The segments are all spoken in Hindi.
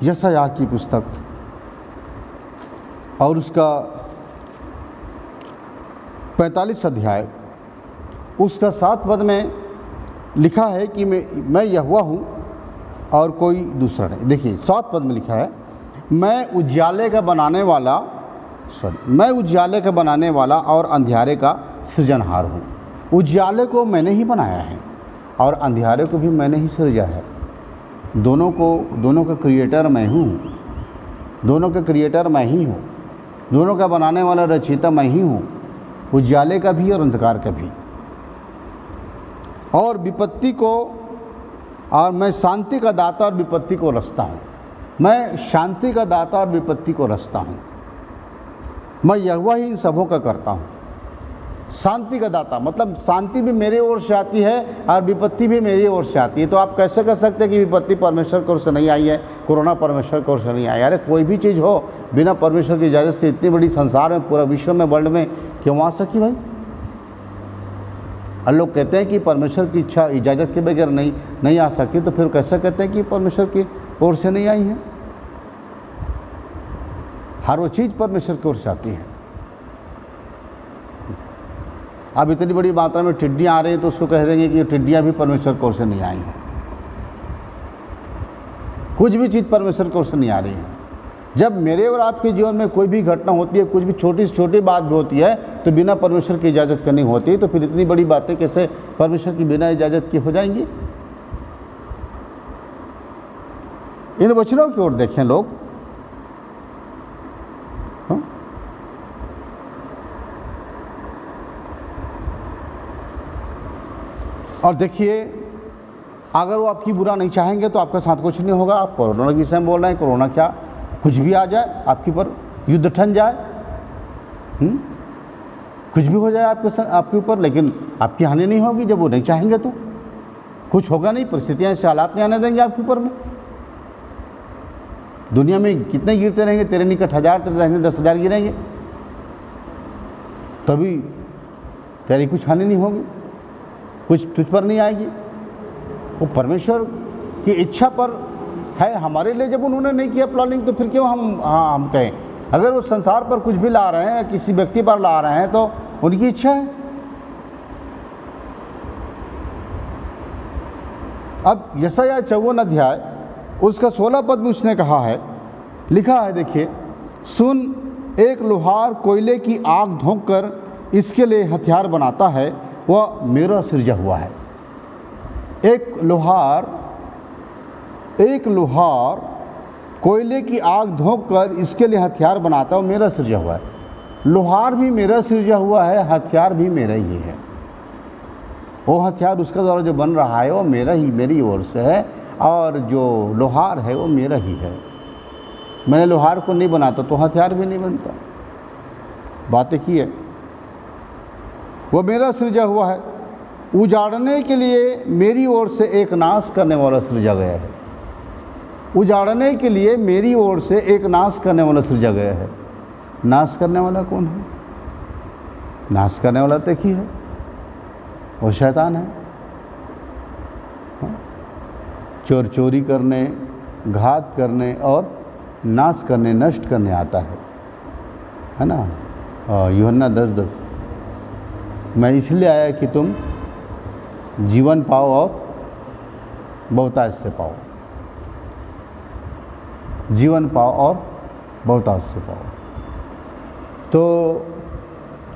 यशायाह की पुस्तक और उसका 45 अध्याय उसका 7 पद में लिखा है कि मैं यहोवा हूँ और कोई दूसरा नहीं। देखिए 7 पद में लिखा है, मैं उजियाले का बनाने वाला और अंधियारे का सृजनहार हूँ। उजियाले को मैंने ही बनाया है और अंधियारे को भी मैंने ही सृजा है। दोनों का क्रिएटर मैं हूँ, दोनों का क्रिएटर मैं ही हूँ, दोनों का बनाने वाला रचयिता मैं ही हूँ, उजियाले का भी और अंधकार का भी। और विपत्ति को, और मैं शांति का दाता और विपत्ति को रचता हूँ। मैं शांति का दाता और विपत्ति को रचता हूँ। मैं यहोवा ही इन सबों का करता हूँ। शांति का दाता मतलब शांति भी मेरी ओर से आती है और विपत्ति भी मेरी ओर से आती है। तो आप कैसे कह सकते हैं कि विपत्ति परमेश्वर की ओर से नहीं आई है, कोरोना परमेश्वर की ओर से नहीं आई? अरे कोई भी चीज़ हो बिना परमेश्वर की इजाज़त से इतनी बड़ी संसार में, पूरा विश्व में, वर्ल्ड में क्यों आ सकी भाई? और लोग कहते हैं कि परमेश्वर की इच्छा इजाज़त के बगैर नहीं आ सकती, तो फिर कैसे कहते हैं कि परमेश्वर की ओर से नहीं आई है? हर वो चीज़ परमेश्वर की ओर से आती है। अब इतनी बड़ी मात्रा में टिड्डियाँ आ रही हैं तो उसको कह देंगे कि टिड्डियाँ भी परमेश्वर की ओर से नहीं आई हैं। कुछ भी चीज़ परमेश्वर की ओर से नहीं आ रही है। जब मेरे और आपके जीवन में कोई भी घटना होती है, कुछ भी छोटी से छोटी बात भी होती है, तो बिना परमेश्वर की इजाज़त करनी होती है। तो फिर इतनी बड़ी बातें कैसे परमेश्वर की बिना इजाज़त की हो जाएंगी? इन वचनों की ओर देखें लोग। और देखिए, अगर वो आपकी बुरा नहीं चाहेंगे तो आपके साथ कुछ नहीं होगा। आप कोरोना के विषय में बोल रहे हैं, कोरोना क्या, कुछ भी आ जाए आपके पर, युद्ध ठन जाए, कुछ भी हो जाए आपके ऊपर, लेकिन आपकी हानि नहीं होगी। जब वो नहीं चाहेंगे तो कुछ होगा नहीं, परिस्थितियाँ ऐसे हालात नहीं आने देंगे आपके ऊपर में। दुनिया में कितने गिरते रहेंगे, तेरे निकट 1000, तेरे दाहिने 10,000 गिरेंगे, तभी तेरी कुछ हानि नहीं होगी, कुछ तुझ पर नहीं आएगी। वो परमेश्वर की इच्छा पर है हमारे लिए। जब उन्होंने नहीं किया प्लानिंग तो फिर क्यों हम कहें? अगर वो संसार पर कुछ भी ला रहे हैं, किसी व्यक्ति पर ला रहे हैं, तो उनकी इच्छा है। अब यशायाह 54 अध्याय उसका 16 पद में उसने कहा है, लिखा है, देखिए, सुन, एक लोहार कोयले की आग धोंक कर इसके लिए हथियार बनाता है, वह मेरा सृजा हुआ है। एक लोहार कोयले की आग धोंक कर इसके लिए हथियार बनाता है, वो मेरा सृजा हुआ है। लोहार भी मेरा सृजा हुआ है, हथियार भी मेरा ही है। वो हथियार उसका द्वारा जो बन रहा है वो मेरा ही, मेरी ओर से है, और जो लोहार है वो मेरा ही है। मैंने लोहार को नहीं बनाता तो हथियार भी नहीं बनता। बात एक ही है, वो मेरा सृजा हुआ है। उजाड़ने के लिए मेरी ओर से एक नाश करने वाला सृजा गया है। उजाड़ने के लिए मेरी ओर से एक नाश करने वाला सृजा गया है। नाश करने वाला कौन है? नाश करने वाला तो एक ही है, वो शैतान है। चोरी करने, घात करने और नाश करने, नष्ट करने आता है ना। यूहन्ना 10:10, मैं इसलिए आया कि तुम जीवन पाओ और बहुतायत से पाओ। जीवन पाओ और बहुतायत से पाओ। तो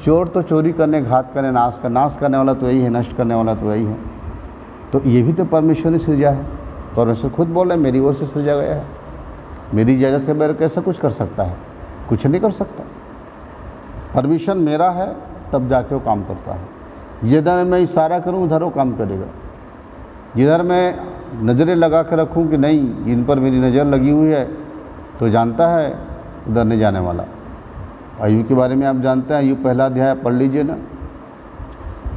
चोर तो चोरी करने, घात करने, नाश करने वाला तो यही है, नष्ट करने वाला तो यही है। तो ये भी तो परमेश्वर ने सृजा है। परमेश्वर खुद बोल रहे हैं, मेरी ओर से सृजा गया है। मेरी इजाज़त के बगैर कैसा कुछ कर सकता है? कुछ नहीं कर सकता। परमिशन मेरा है तब जाके वो काम करता है। जिधर मैं इशारा करूं उधर वो काम करेगा। जिधर मैं नज़रें लगा कर रखूं कि नहीं इन पर मेरी नज़र लगी हुई है, तो जानता है उधर नहीं जाने वाला। अय्यूब के बारे में आप जानते हैं, अय्यूब 1 अध्याय पढ़ लीजिए ना।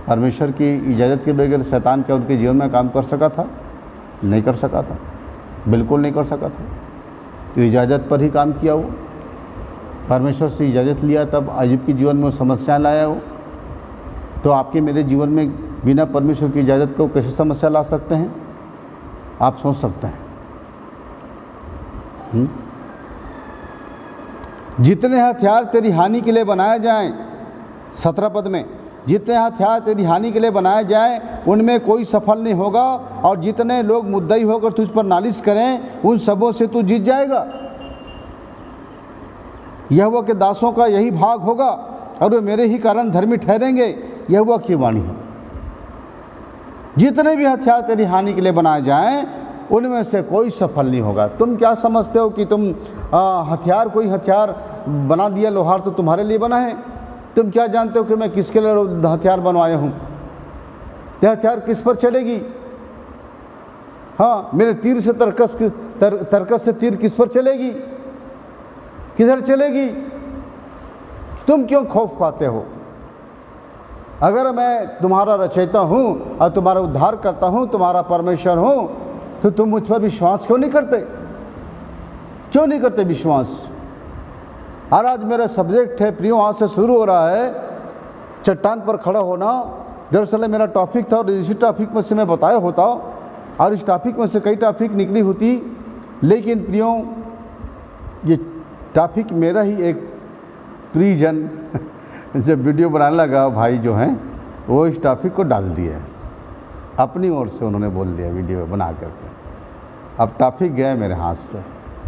परमेश्वर की इजाज़त के बगैर शैतान क्या उनके जीवन में काम कर सका था? नहीं कर सका था, बिल्कुल नहीं कर सका था। तो इजाज़त पर ही काम किया वो। परमेश्वर से इजाज़त लिया तब अय्यूब के जीवन में समस्या लाया वो। तो आपके मेरे जीवन में बिना परमेश्वर की इजाज़त को कैसे समस्या ला सकते हैं? आप सोच सकते हैं। जितने हथियार तेरी हानि के लिए बनाए जाएं, 17 पद में, जितने हथियार तेरी हानि के लिए बनाए जाएं उनमें कोई सफल नहीं होगा, और जितने लोग मुद्दई होकर तुझ पर नालिश करें उन सबों से तू जीत जाएगा। यहोवा के दासों का यही भाग होगा और वे मेरे ही कारण धर्मी ठहरेंगे, यहोवा की वाणी है। जितने भी हथियार तेरी हानि के लिए बनाए जाएं उनमें से कोई सफल नहीं होगा। तुम क्या समझते हो कि तुम हथियार, कोई हथियार बना दिया लोहार तो तुम्हारे लिए बना है? तुम क्या जानते हो कि मैं किसके लिए हथियार बनवाया हूँ? यह हथियार किस पर चलेगी? हाँ, मेरे तीर से तरकस से तीर किस पर चलेगी? किधर चलेगी? तुम क्यों खौफ खाते हो? अगर मैं तुम्हारा रचयिता हूँ और तुम्हारा उद्धार करता हूँ, तुम्हारा परमेश्वर हूँ, तो तुम मुझ पर विश्वास क्यों नहीं करते? क्यों नहीं करते विश्वास? और आज मेरा सब्जेक्ट है प्रियो, आज से शुरू हो रहा है चट्टान पर खड़ा होना। दरअसल मेरा टॉपिक था और इसी टॉपिक में से मैं बताया होता और इस टॉपिक में से कई टॉपिक निकली होती, लेकिन प्रियो ये टॉपिक मेरा ही एक प्रियजन जब वीडियो बनाने लगा, भाई जो हैं वो इस टॉपिक को डाल दिया, अपनी ओर से उन्होंने बोल दिया वीडियो बना करके। अब टॉपिक गया मेरे हाथ से,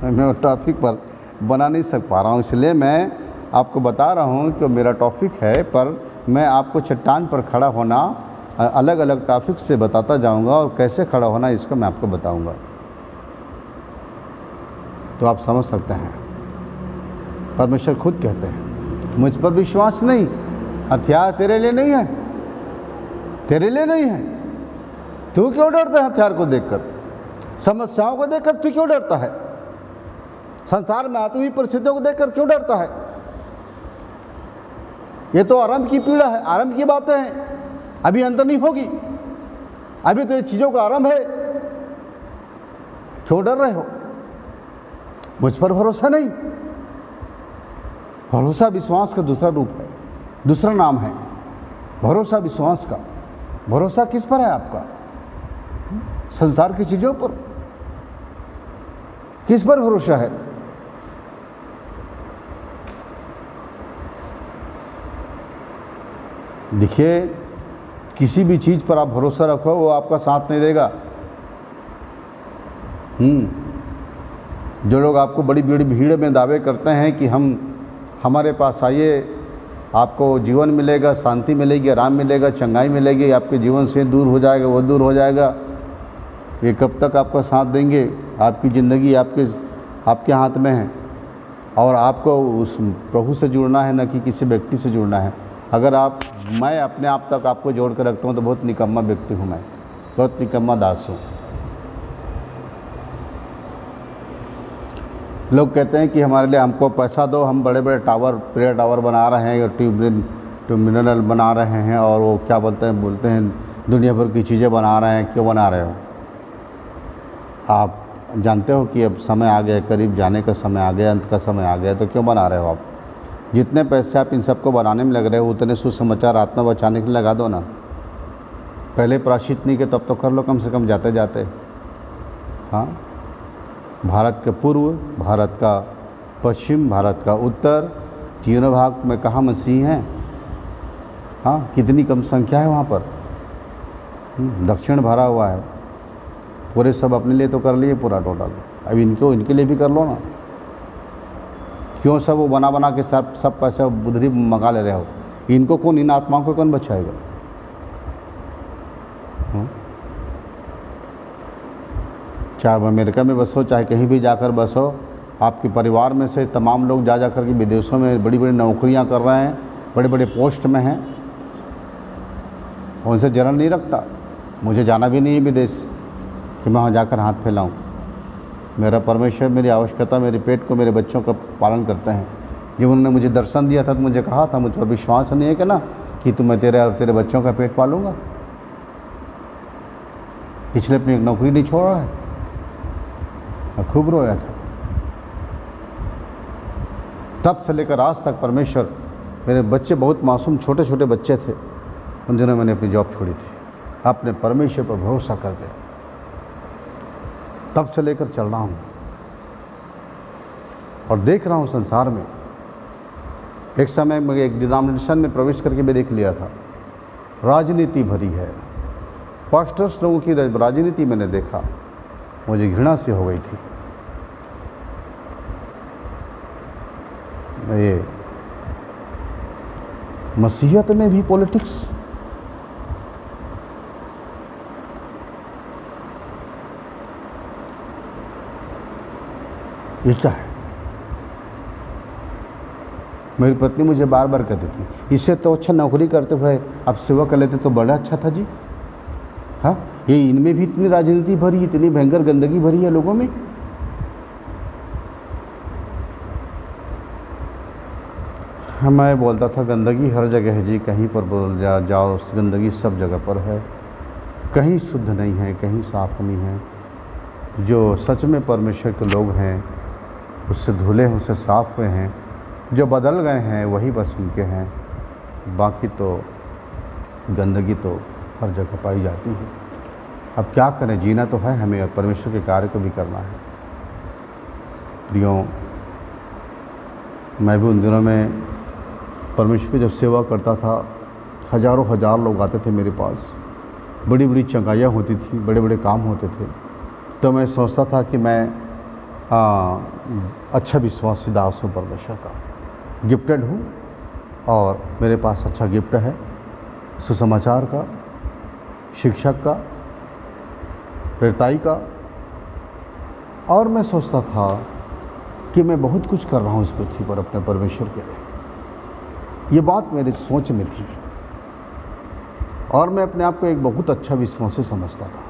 मैं उस टॉपिक पर बना नहीं सक पा रहा हूँ, इसलिए मैं आपको बता रहा हूँ कि मेरा टॉपिक है, पर मैं आपको चट्टान पर खड़ा होना अलग अलग टॉपिक से बताता जाऊँगा और कैसे खड़ा होना इसको मैं आपको बताऊँगा, तो आप समझ सकते हैं। परमेश्वर खुद कहते हैं मुझ पर विश्वास नहीं, हथियार तेरे लिए नहीं है, तेरे लिए नहीं है। तू क्यों डरता है हथियार को देखकर? समस्याओं को देखकर तू क्यों डरता है? संसार में आती हुई परिस्थितियों को देखकर क्यों डरता है? ये तो आरंभ की पीड़ा है, आरंभ की बातें हैं, अभी अंत नहीं होगी, अभी तो ये चीज़ों का आरंभ है। क्यों डर रहे हो? मुझ पर भरोसा नहीं। भरोसा विश्वास का दूसरा रूप है, दूसरा नाम है भरोसा विश्वास का। भरोसा किस पर है आपका? संसार की चीज़ों पर? किस पर भरोसा है? देखिए, किसी भी चीज़ पर आप भरोसा रखो वो आपका साथ नहीं देगा। जो लोग आपको बड़ी बड़ी भीड़ में दावे करते हैं कि हमारे पास आइए, आपको जीवन मिलेगा, शांति मिलेगी, आराम मिलेगा, चंगाई मिलेगी, आपके जीवन से दूर हो जाएगा, वो दूर हो जाएगा, ये कब तक आपका साथ देंगे? आपकी ज़िंदगी आपके हाथ में है और आपको उस प्रभु से जुड़ना है, न कि किसी व्यक्ति से जुड़ना है। अगर मैं अपने आप तक आपको जोड़ कर रखता हूँ तो बहुत निकम्मा व्यक्ति हूँ, मैं बहुत निकम्मा दास हूँ। लोग कहते हैं कि हमारे लिए हमको पैसा दो, हम बड़े बड़े टावर, प्रेयर टावर बना रहे हैं, ट्यूबमिनल बना रहे हैं, और वो क्या बोलते हैं दुनिया भर की चीज़ें बना रहे हैं। क्यों बना रहे हो? आप जानते हो कि अब समय आ गया, करीब जाने का समय आ गया, अंत का समय आ गया, तो क्यों बना रहे हो आप? जितने पैसे आप इन सबको बनाने में लग रहे हो उतने सुसमाचार आत्मा बचाने के लिए लगा दो ना। पहले प्रायश्चित नहीं के तब तो कर लो कम से कम जाते जाते। हाँ, भारत के पूर्व, भारत का पश्चिम, भारत का उत्तर, तीनों भाग में कहाँ मसीह हैं? हाँ, कितनी कम संख्या है वहाँ पर। दक्षिण भरा हुआ है, पूरे सब अपने लिए तो कर लिए पूरा टोटल, अब इनके लिए भी कर लो ना। क्यों सब वो बना के सब पैसे बुद्धि मंगा ले रहे हो? इनको कौन, इन आत्माओं को कौन बचाएगा? चाहे अमेरिका में बसो, चाहे कहीं भी जाकर बसो, आपके परिवार में से तमाम लोग जा कर के विदेशों में बड़ी बड़ी नौकरियां कर रहे हैं, बड़े बड़े पोस्ट में हैं, उनसे जलन नहीं रखता। मुझे जाना भी नहीं है विदेश कि मैं वहाँ जाकर हाथ फैलाऊँ। मेरा परमेश्वर मेरी आवश्यकता, मेरे पेट को, मेरे बच्चों का पालन करते हैं। जब उन्होंने मुझे दर्शन दिया था तो मुझे कहा था, मुझ पर विश्वास नहीं है कि ना कि मैं तेरे और तेरे बच्चों का पेट पालूंगा, इसलिए अपनी नौकरी नहीं छोड़ रहा है। मैं खूब रोया था। तब से लेकर आज तक परमेश्वर, मेरे बच्चे बहुत मासूम छोटे छोटे बच्चे थे, उन दिनों मैंने अपनी जॉब छोड़ी थी अपने परमेश्वर पर भरोसा करके। तब से लेकर चल रहा हूँ। और देख रहा हूँ संसार में। एक समय मैं एक डिनोमिनेशन में प्रवेश करके मैं देख लिया था, राजनीति भरी है, पास्टर्स लोगों की राजनीति मैंने देखा, मुझे घृणा सी हो गई थी। ये मसीहत में भी पॉलिटिक्स, ये क्या है? मेरी पत्नी मुझे बार बार कहती थी, इससे तो अच्छा नौकरी करते हुए आप सेवा कर लेते तो बड़ा अच्छा था जी। हाँ, ये इनमें भी इतनी राजनीति भरी, इतनी भयंकर गंदगी भरी है लोगों में। मैं बोलता था गंदगी हर जगह है जी, कहीं पर बोल जाओ गंदगी सब जगह पर है, कहीं शुद्ध नहीं है, कहीं साफ नहीं है। जो सच में परमेश्वर के लोग हैं, उससे धुले हैं, उससे साफ हुए हैं, जो बदल गए हैं वही बस उनके हैं, बाकी तो गंदगी तो हर जगह पाई जाती है। अब क्या करें, जीना तो है हमें और परमेश्वर के कार्य को भी करना है। प्रियो, मैं भी उन दिनों में परमेश्वर की जब सेवा करता था, हज़ारों हजार लोग आते थे मेरे पास, बड़ी बड़ी चंगाइयाँ होती थी, बड़े बड़े काम होते थे। तो मैं सोचता था कि मैं अच्छा विश्वासी दास हूँ, परमेश्वर का गिफ्टेड हूँ और मेरे पास अच्छा गिफ्ट है सुसमाचार का, शिक्षक का, प्रेरिताई का। और मैं सोचता था कि मैं बहुत कुछ कर रहा हूँ इस पृथ्वी पर अपने परमेश्वर के लिए। ये बात मेरी सोच में थी और मैं अपने आप को एक बहुत अच्छा विश्वासी समझता था।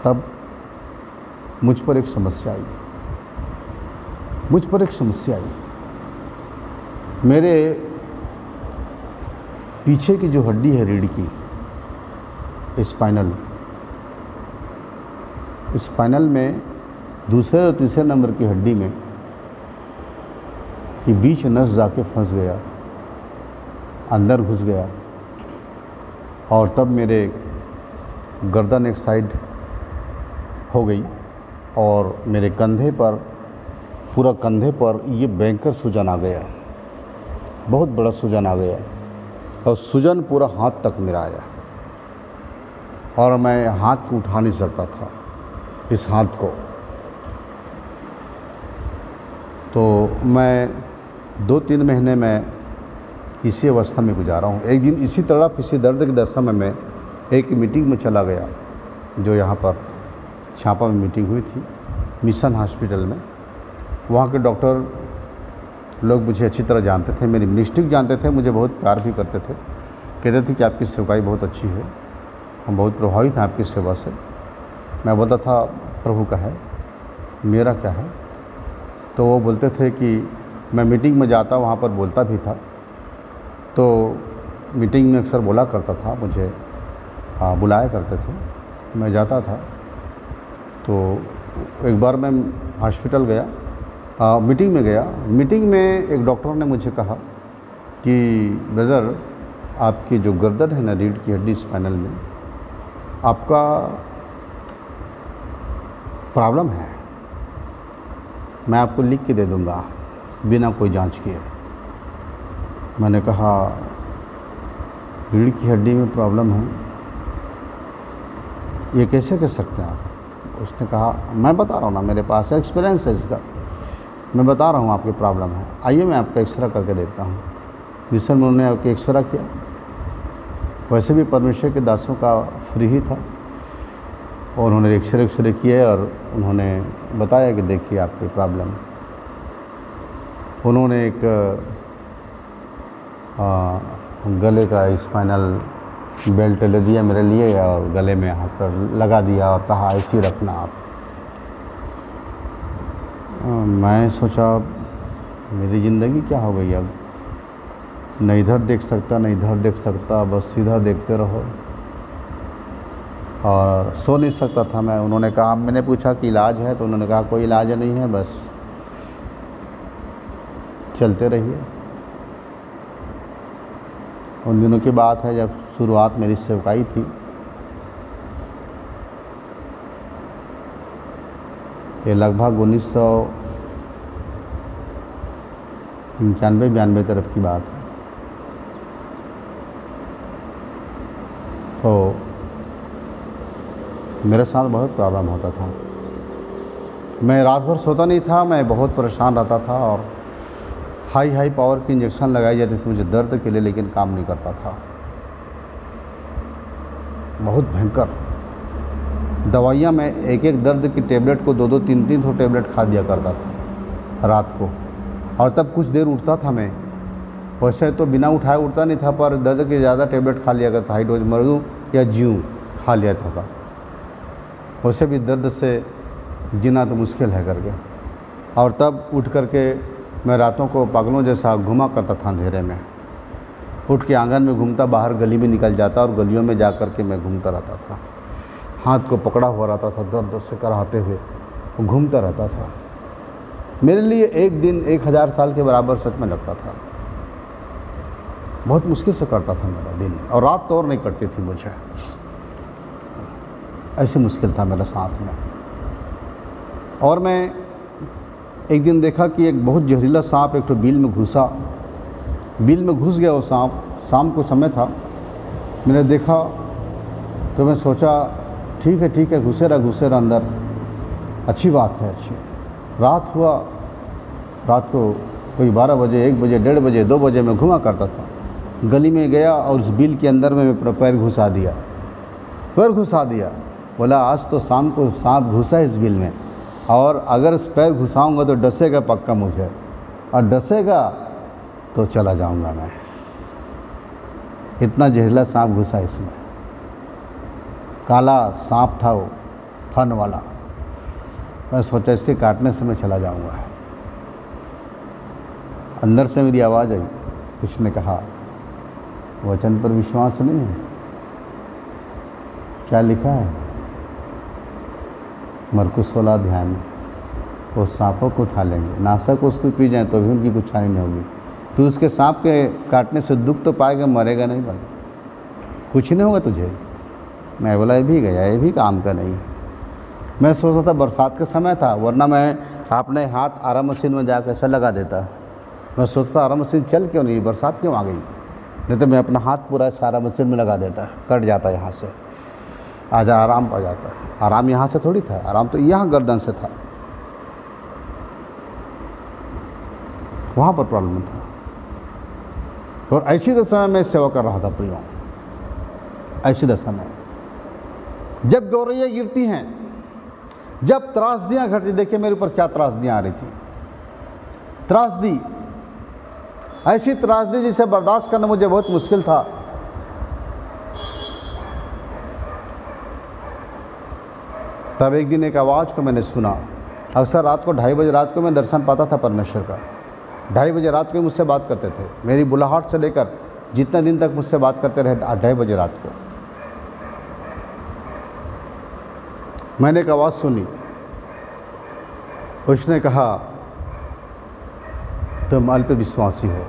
तब मुझ पर एक समस्या आई, मेरे पीछे की जो हड्डी है रीढ़ की, स्पाइनल में दूसरे और तीसरे नंबर की हड्डी में कि बीच नस जाके फंस गया, अंदर घुस गया और तब मेरे गर्दन एक साइड हो गई और मेरे कंधे पर, पूरा कंधे पर ये भयंकर सूजन आ गया, बहुत बड़ा सूजन आ गया और सूजन पूरा हाथ तक मेरा आया और मैं हाथ को उठा नहीं सकता था, इस हाथ को। तो मैं 2-3 महीने में इसी अवस्था में गुजारा हूँ। एक दिन इसी तड़प, इसी दर्द की दशा में मैं एक मीटिंग में चला गया, जो यहाँ पर छापा में मीटिंग हुई थी मिशन हॉस्पिटल में। वहाँ के डॉक्टर लोग मुझे अच्छी तरह जानते थे, मेरी मिनिस्ट्री जानते थे, मुझे बहुत प्यार भी करते थे, कहते थे कि आपकी सेवकाई बहुत अच्छी है, हम बहुत प्रभावित हैं आपकी सेवा से। मैं बोलता था प्रभु का है, मेरा क्या है। तो वो बोलते थे कि मैं मीटिंग में जाता, वहाँ पर बोलता भी था, तो मीटिंग में अक्सर बोला करता था, मुझे बुलाया करते थे, मैं जाता था। तो एक बार मैं हॉस्पिटल गया, मीटिंग में गया। मीटिंग में एक डॉक्टर ने मुझे कहा कि ब्रदर, आपकी जो गर्दन है ना, रीढ़ की हड्डी, स्पाइनल में आपका प्रॉब्लम है, मैं आपको लिख के दे दूँगा बिना कोई जांच किए। मैंने कहा रीढ़ की हड्डी में प्रॉब्लम है, ये कैसे कर सकते हैं आप? उसने कहा मैं बता रहा हूँ ना, मेरे पास एक्सपीरियंस है इसका, मैं बता रहा हूँ आपकी प्रॉब्लम है, आइए मैं आपका एक्सरे करके देखता हूँ। मिशन में उन्होंने आपके एक्सरा किया, वैसे भी परमेश्वर के दासों का फ्री ही था, और उन्होंने एक्सरे किए और उन्होंने बताया कि देखिए आपकी प्रॉब्लम। उन्होंने एक गले का स्पाइनल बेल्ट ले दिया मेरे लिए और गले में हाथ पर लगा दिया और कहा ऐसे ही रखना आप। मैं सोचा मेरी ज़िंदगी क्या हो गई, अब न इधर देख सकता न इधर देख सकता, बस सीधा देखते रहो, और सो नहीं सकता था मैं। उन्होंने कहा, मैंने पूछा कि इलाज है, तो उन्होंने कहा कोई इलाज नहीं है, बस चलते रहिए। उन दिनों की बात है जब शुरुआत मेरी सेवकाई थी। ये लगभग 1995-92 तरफ की बात है। तो मेरे साथ बहुत प्रॉब्लम होता था। मैं रात भर सोता नहीं था, मैं बहुत परेशान रहता था और हाई पावर की इंजेक्शन लगाई जाती थी मुझे दर्द के लिए, लेकिन काम नहीं करता था। बहुत भयंकर दवाइयाँ, मैं एक दर्द की टेबलेट को 2-2, 3-3 टेबलेट खा दिया करता था रात को, और तब कुछ देर उठता था मैं। वैसे तो बिना उठाए उठता नहीं था, पर दर्द की ज़्यादा टेबलेट खा लिया करता, हाई डोज मरूँ या जीऊँ खा लिया था। वैसे भी दर्द से जीना तो मुश्किल है करके, और तब उठ करके मैं रातों को पागलों जैसा घुमा करता था अंधेरे में। उठ के आंगन में घूमता, बाहर गली में निकल जाता और गलियों में जा कर के मैं घूमता रहता था। हाथ को पकड़ा हुआ रहता था, दर्द से कराहते हुए घूमता रहता था। मेरे लिए एक दिन 1000 साल के बराबर सच में लगता था। बहुत मुश्किल से करता था मेरा दिन, और रात तो और नहीं कटती थी मुझे, ऐसे मुश्किल था मेरे साथ में। और मैं एक दिन देखा कि एक बहुत जहरीला सांप एक तो बिल में घुसा, बिल में घुस गया वो सांप। शाम को समय था, मैंने देखा तो मैं सोचा ठीक है घुसे रहा अंदर, अच्छी बात है, अच्छी। रात हुआ, रात को कोई 12 बजे, 1 बजे, 1:30 बजे, 2 बजे मैं घुमा करता था। गली में गया और उस बिल के अंदर में मैं पैर घुसा दिया। बोला आज तो शाम को सांप घुसा इस बिल में, और अगर इस पैर घुसाऊंगा तो डसेगा पक्का मुझे, और डसेगा तो चला जाऊंगा मैं। इतना जहरीला सांप घुसा इसमें, काला सांप था वो, फन वाला। मैं सोचा इसके काटने से मैं चला जाऊंगा। अंदर से मेरी आवाज़ आई, उसने कहा वचन पर विश्वास नहीं है? क्या लिखा है मरकुस 16 अध्याय में? वो सांपों को उठा लेंगे, नाशक वस्तु पी जाए तो भी उनकी कुछ हानि नहीं होगी। तू उसके सांप के काटने से दुख तो पाएगा, मरेगा नहीं, बन कुछ नहीं होगा तुझे। मैं बोला ये भी गया, ये भी काम का नहीं। मैं सोचता था बरसात के समय था, वरना मैं अपने हाथ आरा मशीन में जा कैसे लगा देता। मैं सोचता आरा मशीन चल क्यों नहीं, बरसात क्यों आ गई, नहीं तो मैं अपना हाथ पूरा सारा मशीन में लगा देता, कट जाता यहाँ से, आजा आराम पा जाता। आराम यहाँ से थोड़ी था, आराम तो यहाँ गर्दन से था, वहाँ पर प्रॉब्लम था। और ऐसी दशा में मैं सेवा कर रहा था प्रियो, ऐसी दशा में जब गौरैया गिरती हैं, जब त्रासदियाँ घटती, देखिए मेरे ऊपर क्या त्रासदियाँ आ रही थी। त्रासदी, ऐसी त्रासदी जिसे बर्दाश्त करना मुझे बहुत मुश्किल था। तब एक दिन एक आवाज़ को मैंने सुना। अक्सर रात को 2:30 बजे रात को मैं दर्शन पाता था परमेश्वर का। 2:30 बजे रात को मुझसे बात करते थे, मेरी बुलाहट से लेकर जितने दिन तक मुझसे बात करते रहे 2:30 बजे रात को। मैंने एक आवाज़ सुनी, उसने कहा तुम अल्प विश्वासी हो।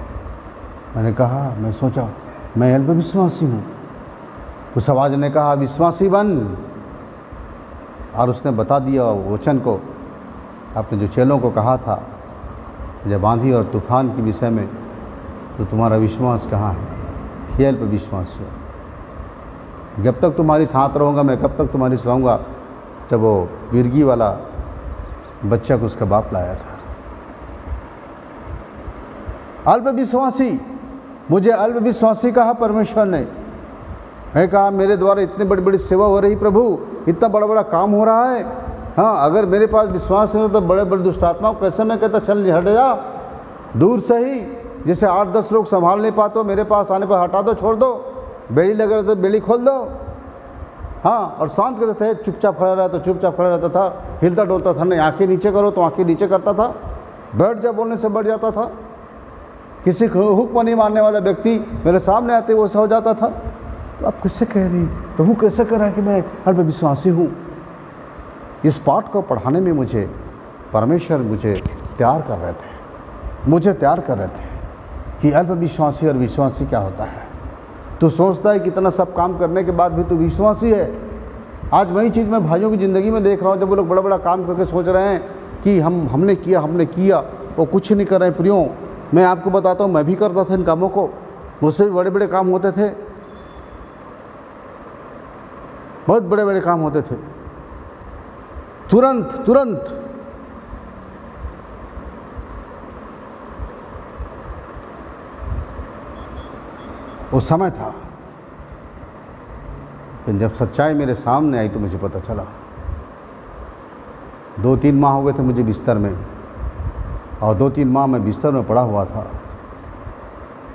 मैंने कहा, मैं सोचा मैं अल्प विश्वासी हूँ। उस आवाज़ ने कहा विश्वासी बन, और उसने बता दिया वचन को, अपने जो चेलों को कहा था जब आंधी और तूफान के विषय में, तो तुम्हारा विश्वास कहाँ है, हे अल्प विश्वासी हो। जब तक तुम्हारी साथ रहूँगा मैं, कब तक तुम्हारी रहूँगा। जब वो बिरगी वाला बच्चा को उसका बाप लाया था, अल्प विश्वासी, मुझे अल्प विश्वासी कहा परमेश्वर ने। मैं कहा मेरे द्वारा इतनी बड़ी बड़ी सेवा हो रही प्रभु, इतना बड़ा बड़ा काम हो रहा है, हाँ अगर मेरे पास विश्वास है तो बड़े बड़े दुष्टात्माओं कैसे मैं कहता चल हट जा दूर से ही, जिसे 8-10 लोग संभाल नहीं पाते, मेरे पास आने पर हटा दो, छोड़ दो, बेड़ी लग रहा तो बेड़ी खोल दो। हाँ, और शांत करते थे, चुपचाप खड़ा रहा तो चुपचाप खड़ा रहता था, हिलता डोलता था नहीं, आंखें नीचे करो तो आंखें नीचे करता था, बैठ जा बोलने से बढ़ जाता था। किसी हुक्म नहीं मानने वाला व्यक्ति मेरे सामने आते वो ऐसा हो जाता था। तो आप कैसे कह रही प्रभु, कैसे कह रहा है कि मैं अल्प विश्वासी हूँ। इस पाठ को पढ़ाने में मुझे परमेश्वर मुझे तैयार कर रहे थे, मुझे तैयार कर रहे थे कि अल्प विश्वासी और विश्वासी क्या होता है। तू सोचता है कितना सब काम करने के बाद भी तू विश्वासी है, आज वही चीज़ मैं भाइयों की ज़िंदगी में देख रहा हूँ, जब वो लोग बड़ा बड़ा काम करके सोच रहे हैं कि हमने किया, वो कुछ नहीं कर रहे हैं। प्रियो, मैं आपको बताता हूँ, मैं भी करता था इन कामों को, मुझसे भी बड़े बड़े काम होते थे, बहुत बड़े बड़े काम होते थे, तुरंत। वो समय था, लेकिन जब सच्चाई मेरे सामने आई तो मुझे पता चला। 2-3 माह हो गए थे मुझे बिस्तर में, और 2-3 माह मैं बिस्तर में पड़ा हुआ था।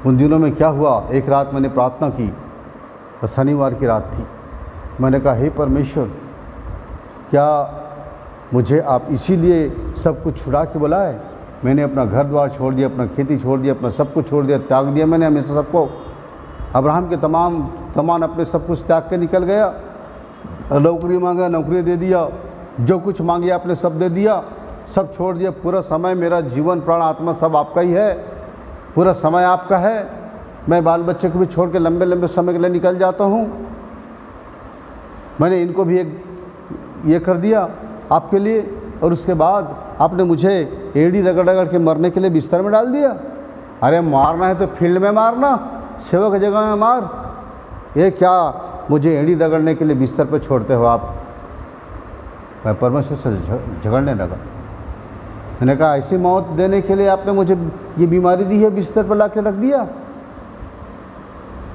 उन दिनों में क्या हुआ, एक रात मैंने प्रार्थना की, और शनिवार की रात थी। मैंने कहा, हे परमेश्वर, क्या मुझे आप इसीलिए सब कुछ छुड़ा के बुलाए? मैंने अपना घर द्वार छोड़ दिया, अपना खेती छोड़ दिया, अपना सब कुछ छोड़ दिया, त्याग दिया मैंने हमेशा सबको। अब्राहम के तमाम सामान अपने सब कुछ त्याग के निकल गया। नौकरी मांगा, नौकरी दे दिया, जो कुछ मांगे आपने सब दे दिया, सब छोड़ दिया। पूरा समय, मेरा जीवन, प्राण, आत्मा सब आपका ही है, पूरा समय आपका है। मैं बाल बच्चे को भी छोड़ के लंबे लंबे समय के लिए निकल जाता हूँ। मैंने इनको भी एक ये कर दिया आपके लिए, और उसके बाद आपने मुझे एड़ी रगड़ रगड़ के मरने के लिए बिस्तर में डाल दिया। अरे मारना है तो फील्ड में मारना, सेवा की जगह में मार। ये क्या मुझे एड़ी रगड़ने के लिए बिस्तर पर छोड़ते हो आप? मैं परमेश्वर से झगड़ने लगा। मैंने कहा, ऐसी मौत देने के लिए आपने मुझे ये बीमारी दी है, बिस्तर पर ला के रख दिया।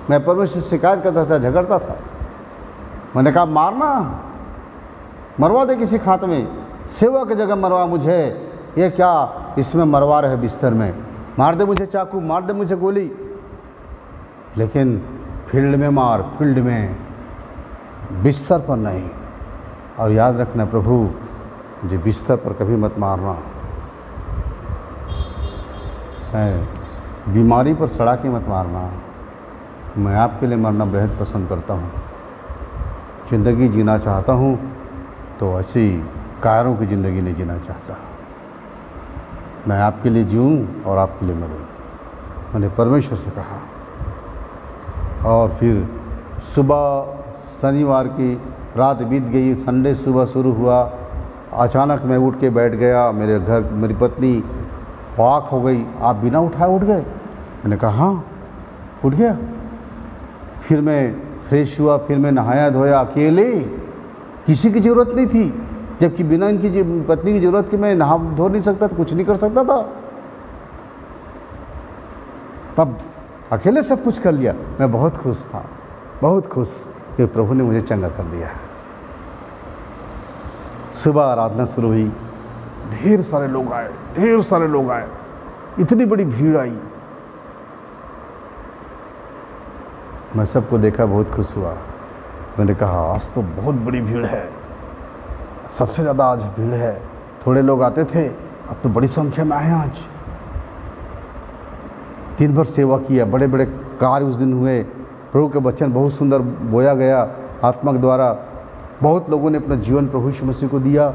मैं परमेश्वर से शिकायत करता था, झगड़ता था। मैंने कहा, मारना, मरवा दे किसी खात में, सेवा की जगह मरवा मुझे। ये क्या इसमें मरवा रहे बिस्तर में? मार दे मुझे चाकू, मार दे मुझे गोली, लेकिन फील्ड में मार, फील्ड में, बिस्तर पर नहीं। और याद रखना प्रभु, मुझे बिस्तर पर कभी मत मारना। बीमारी पर सड़ा के मत मारना। मैं आपके लिए मरना बेहद पसंद करता हूँ। ज़िंदगी जीना चाहता हूँ तो ऐसी कायरों की ज़िंदगी नहीं जीना चाहता। मैं आपके लिए जीऊँ और आपके लिए मरूँ, मैंने परमेश्वर से कहा। और फिर सुबह, शनिवार की रात बीत गई, संडे सुबह शुरू हुआ। अचानक मैं उठ के बैठ गया। मेरे घर मेरी पत्नी वाक हो गई, आप बिना उठाए उठ गए? मैंने कहा, हाँ उठ गया। फिर मैं फ्रेश हुआ, फिर मैं नहाया धोया अकेले, किसी की ज़रूरत नहीं थी। जबकि बिना इनकी पत्नी की ज़रूरत के मैं नहा धो नहीं सकता था, कुछ नहीं कर सकता था। तब अकेले सब कुछ कर लिया। मैं बहुत खुश था, बहुत खुश कि प्रभु ने मुझे चंगा कर दिया। सुबह आराधना शुरू हुई, ढेर सारे लोग आए, इतनी बड़ी भीड़ आई। मैं सबको देखा, बहुत खुश हुआ। मैंने कहा, आज तो बहुत बड़ी भीड़ है, सबसे ज़्यादा आज भीड़ है। थोड़े लोग आते थे, अब तो बड़ी संख्या में आए। आज दिन भर सेवा किया, बड़े बड़े कार्य उस दिन हुए। प्रभु के वचन बहुत सुंदर बोया गया आत्मा के द्वारा। बहुत लोगों ने अपना जीवन प्रभु यीशु मसीह को दिया,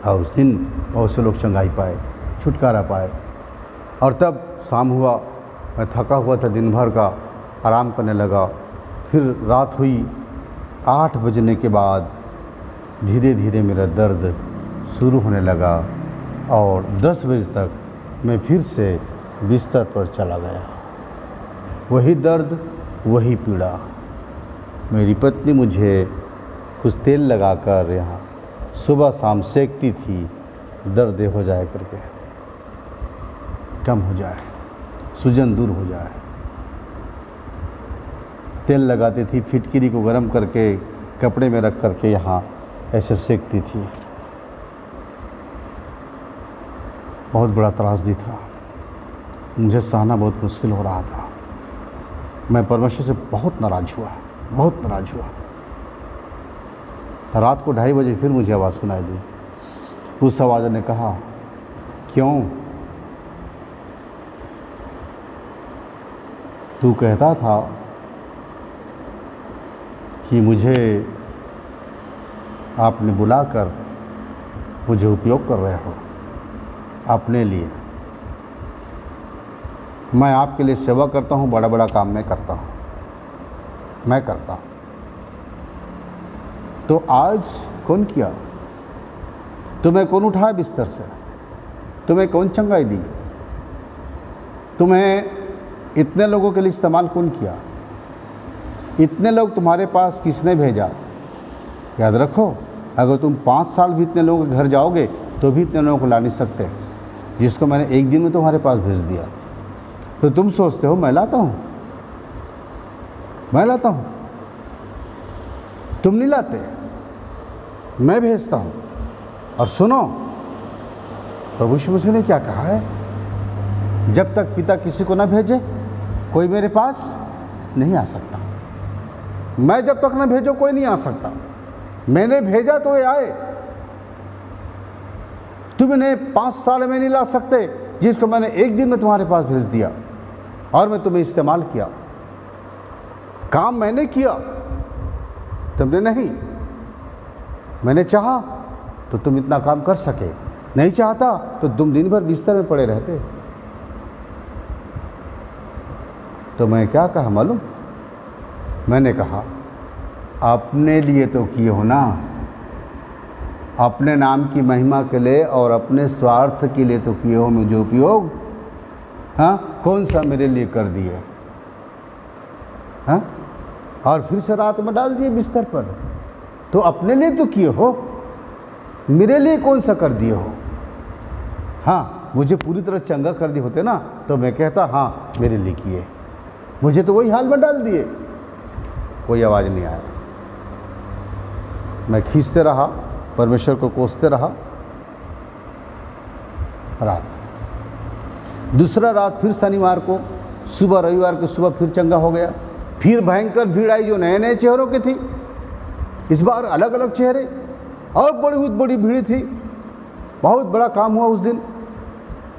और उस दिन बहुत से लोग चंगाई पाए, छुटकारा पाए। और तब शाम हुआ, मैं थका हुआ था दिन भर का, आराम करने लगा। फिर रात हुई, 8 बजने के बाद धीरे धीरे मेरा दर्द शुरू होने लगा, और 10 बजे तक मैं फिर से बिस्तर पर चला गया। वही दर्द, वही पीड़ा। मेरी पत्नी मुझे कुछ तेल लगाकर यहाँ सुबह शाम सेकती थी, दर्द हो जाए करके, कम हो जाए, सूजन दूर हो जाए। तेल लगाती थी, फिटकिरी को गर्म करके कपड़े में रख करके यहाँ ऐसे सेकती थी। बहुत बड़ा त्रासदी था, मुझे सहना बहुत मुश्किल हो रहा था। मैं परमेश्वर से बहुत नाराज़ हुआ। रात को 2:30 बजे फिर मुझे आवाज़ सुनाई दी। उस आवाज़ ने कहा, क्यों? तू कहता था कि मुझे आपने बुलाकर मुझे उपयोग कर रहे हो अपने लिए। मैं आपके लिए सेवा करता हूँ, बड़ा बड़ा काम मैं करता हूँ। तो आज कौन किया? तुम्हें कौन उठाया बिस्तर से? तुम्हें कौन चंगाई दी? तुम्हें इतने लोगों के लिए इस्तेमाल कौन किया? इतने लोग तुम्हारे पास किसने भेजा? याद रखो, अगर तुम 5 साल भी इतने लोगों के घर जाओगे तो भी इतने लोगों को ला नहीं सकते जिसको मैंने एक दिन में तुम्हारे पास भेज दिया। तो तुम सोचते हो मैं लाता हूँ, मैं लाता हूँ, तुम नहीं लाते, मैं भेजता हूँ। और सुनो, प्रभु यीशु मसीह ने क्या कहा है? जब तक पिता किसी को ना भेजे कोई मेरे पास नहीं आ सकता। मैं जब तक ना भेजो कोई नहीं आ सकता। मैंने भेजा तो ये आए। तुम इन्हें 5 साल में नहीं ला सकते जिसको मैंने एक दिन में तुम्हारे पास भेज दिया और मैं तुम्हें इस्तेमाल किया। काम मैंने किया, तुमने नहीं। मैंने चाहा तो तुम इतना काम कर सके, नहीं चाहता तो तुम दिन भर बिस्तर में पड़े रहते। तो मैं क्या कहा मालूम? मैंने कहा अपने लिए तो किए हो ना, अपने नाम की महिमा के लिए और अपने स्वार्थ के लिए तो किए हो मुझे उपयोग। हाँ, कौन सा मेरे लिए कर दिए? हाँ, और फिर से रात में डाल दिए बिस्तर पर। तो अपने लिए तो किए हो, मेरे लिए कौन सा कर दिए हो? हाँ, मुझे पूरी तरह चंगा कर दिए होते ना तो मैं कहता हाँ मेरे लिए किए। मुझे तो वही हाल में डाल दिए। कोई आवाज़ नहीं आया। मैं खींचते रहा, परमेश्वर को कोसते रहा। रात, दूसरा रात फिर शनिवार को सुबह, रविवार को सुबह फिर चंगा हो गया। फिर भयंकर भीड़ आई जो नए नए चेहरों की थी। इस बार अलग अलग चेहरे और बड़ी भीड़ थी। बहुत बड़ा काम हुआ उस दिन।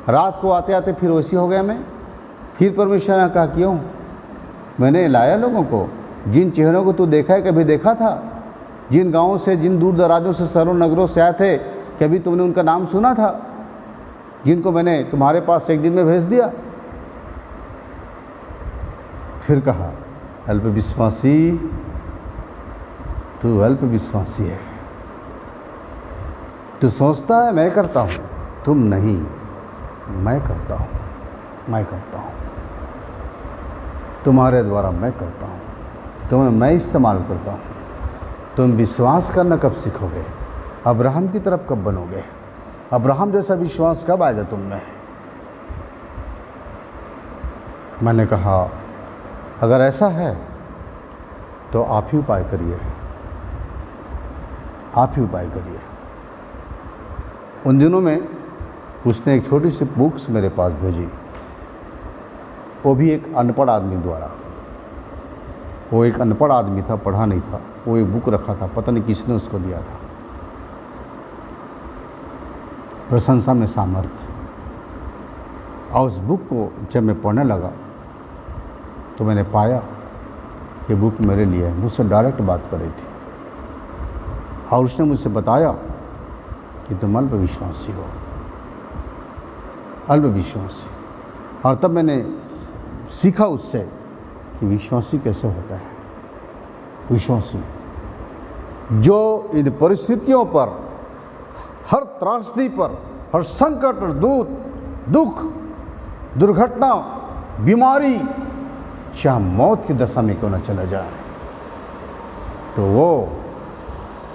रात को आते आते फिर वैसी हो गया मैं। फिर परमेश्वर ने कहा क्यों? मैंने लाया लोगों को, जिन चेहरों को तू देखा है कभी देखा था? जिन गांवों से, जिन दूर दराजों से, शहरों नगरों से आए थे, कभी तुमने उनका नाम सुना था? जिनको मैंने तुम्हारे पास एक दिन में भेज दिया। फिर कहा अल्प विश्वासी, तू अल्प विश्वासी है। तू सोचता है मैं करता हूँ, तुम नहीं, मैं करता हूँ, मैं करता हूँ। तुम्हारे द्वारा मैं करता हूँ, तुम्हें मैं इस्तेमाल करता हूँ। तुम विश्वास करना कब सीखोगे? अब्राहम की तरफ कब बनोगे? अब्राहम जैसा विश्वास कब आएगा तुम में? मैंने कहा अगर ऐसा है तो आप ही उपाय करिए, आप ही उपाय करिए। उन दिनों में उसने एक छोटी सी बुक्स मेरे पास भेजी, वो भी एक अनपढ़ आदमी द्वारा। वो एक अनपढ़ आदमी था, पढ़ा नहीं था। वो एक बुक रखा था, पता नहीं किसने उसको दिया था, प्रशंसा में सामर्थ्य। और उस बुक को जब मैं पढ़ने लगा तो मैंने पाया कि बुक मेरे लिए है। मुझसे डायरेक्ट बात कर रही थी और उसने मुझसे बताया कि तुम अल्प विश्वासी हो, अल्प विश्वासी। और तब मैंने सीखा उससे कि विश्वासी कैसे होता है। विश्वासी जो इन परिस्थितियों पर, हर त्रासदी पर, हर संकट और दुख, दुर्घटना, बीमारी, चाहे मौत की दशा में क्यों न चला जाए, तो वो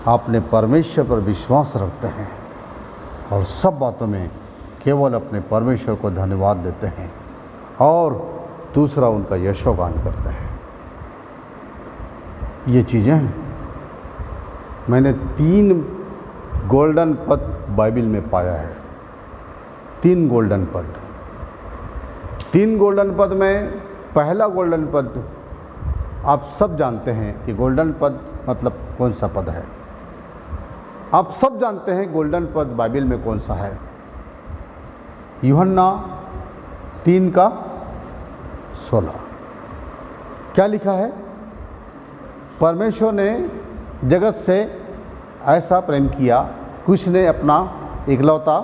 अपने परमेश्वर पर विश्वास रखते हैं और सब बातों में केवल अपने परमेश्वर को धन्यवाद देते हैं और दूसरा उनका यशोगान करते हैं। ये चीज़ें हैं। मैंने 3 गोल्डन पद बाइबल में पाया है। 3 गोल्डन पद। 3 गोल्डन पद में पहला गोल्डन पद आप सब जानते हैं कि गोल्डन पद मतलब कौन सा पद है। आप सब जानते हैं गोल्डन पद बाइबल में कौन सा है। यूहन्ना 3:16 क्या लिखा है? परमेश्वर ने जगत से ऐसा प्रेम किया कि उसने अपना इकलौता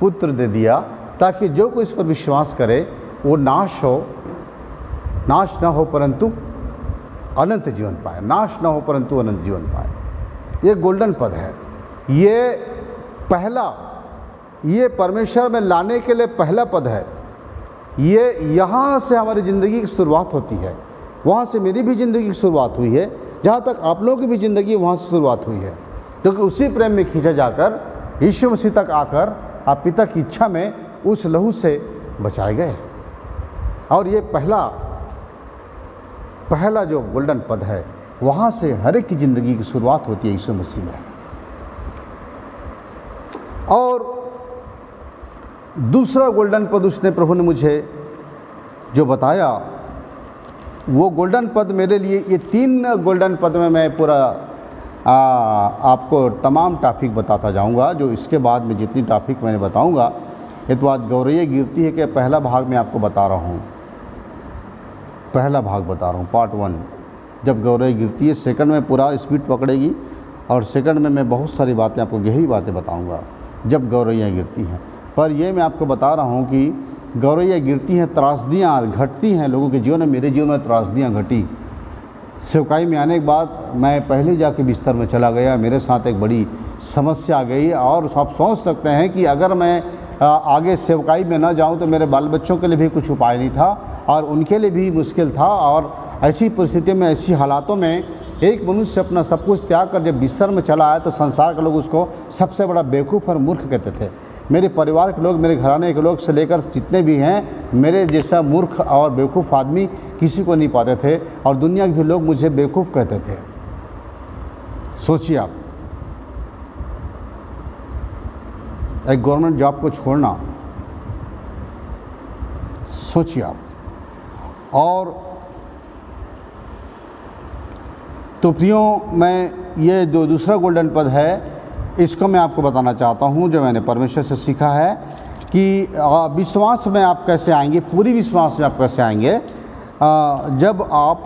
पुत्र दे दिया ताकि जो कोई इस पर विश्वास करे वो नाश न हो परंतु अनंत जीवन पाए। नाश न हो परंतु अनंत जीवन पाए। ये गोल्डन पद है। ये परमेश्वर में लाने के लिए पहला पद है। ये यहाँ से हमारी ज़िंदगी की शुरुआत होती है। वहाँ से मेरी भी ज़िंदगी की शुरुआत हुई है, जहाँ तक आप लोगों की भी ज़िंदगी वहाँ से शुरुआत हुई है, क्योंकि उसी प्रेम में खींचा जाकर यीशु मसीह तक आकर आप पिता की इच्छा में उस लहू से बचाए गए। और ये पहला जो गोल्डन पद है, वहाँ से हर एक की ज़िंदगी की शुरुआत होती है यीशु मसीह में। और दूसरा गोल्डन पद उसने प्रभु ने मुझे जो बताया, वो गोल्डन पद मेरे लिए, ये 3 गोल्डन पद में मैं पूरा आपको तमाम टॉपिक बताता जाऊंगा। जो इसके बाद में जितनी टॉपिक मैंने बताऊंगा, ये तो आज गौरैया गिरती है कि पहला भाग मैं आपको बता रहा हूँ, पहला भाग बता रहा हूँ, पार्ट 1। जब गौरैया गिरती है, सेकंड में पूरा स्पीड पकड़ेगी, और सेकंड में मैं बहुत सारी बातें आपको यही बातें बताऊँगा जब गौरैया गिरती हैं। पर ये मैं आपको बता रहा हूँ कि गौरैया गिरती हैं, त्रासदियाँ घटती हैं लोगों के जीवन में। मेरे जीवन में त्रासदियाँ घटी। सेवकाई में आने के बाद मैं पहले जाके बिस्तर में चला गया, मेरे साथ एक बड़ी समस्या आ गई। और आप सोच सकते हैं कि अगर मैं आगे सेवकाई में न जाऊं तो मेरे बाल बच्चों के लिए भी कुछ उपाय नहीं था, और उनके लिए भी मुश्किल था। और ऐसी परिस्थिति में, ऐसी हालातों में एक मनुष्य अपना सब कुछ त्याग कर जब बिस्तर में चला आया, तो संसार के लोग उसको सबसे बड़ा बेवकूफ़ और मूर्ख कहते थे। मेरे परिवार के लोग, मेरे घराने के लोग से लेकर जितने भी हैं, मेरे जैसा मूर्ख और बेवकूफ़ आदमी किसी को नहीं पाते थे, और दुनिया के भी लोग मुझे बेवकूफ़ कहते थे। सोचिए आप, एक गवर्नमेंट जॉब को छोड़ना, सोचिए आप। और तो प्रियो, मैं ये जो दूसरा गोल्डन पद है, इसको मैं आपको बताना चाहता हूँ, जो मैंने परमेश्वर से सीखा है कि विश्वास में आप कैसे आएंगे, पूरी विश्वास में आप कैसे आएंगे। जब आप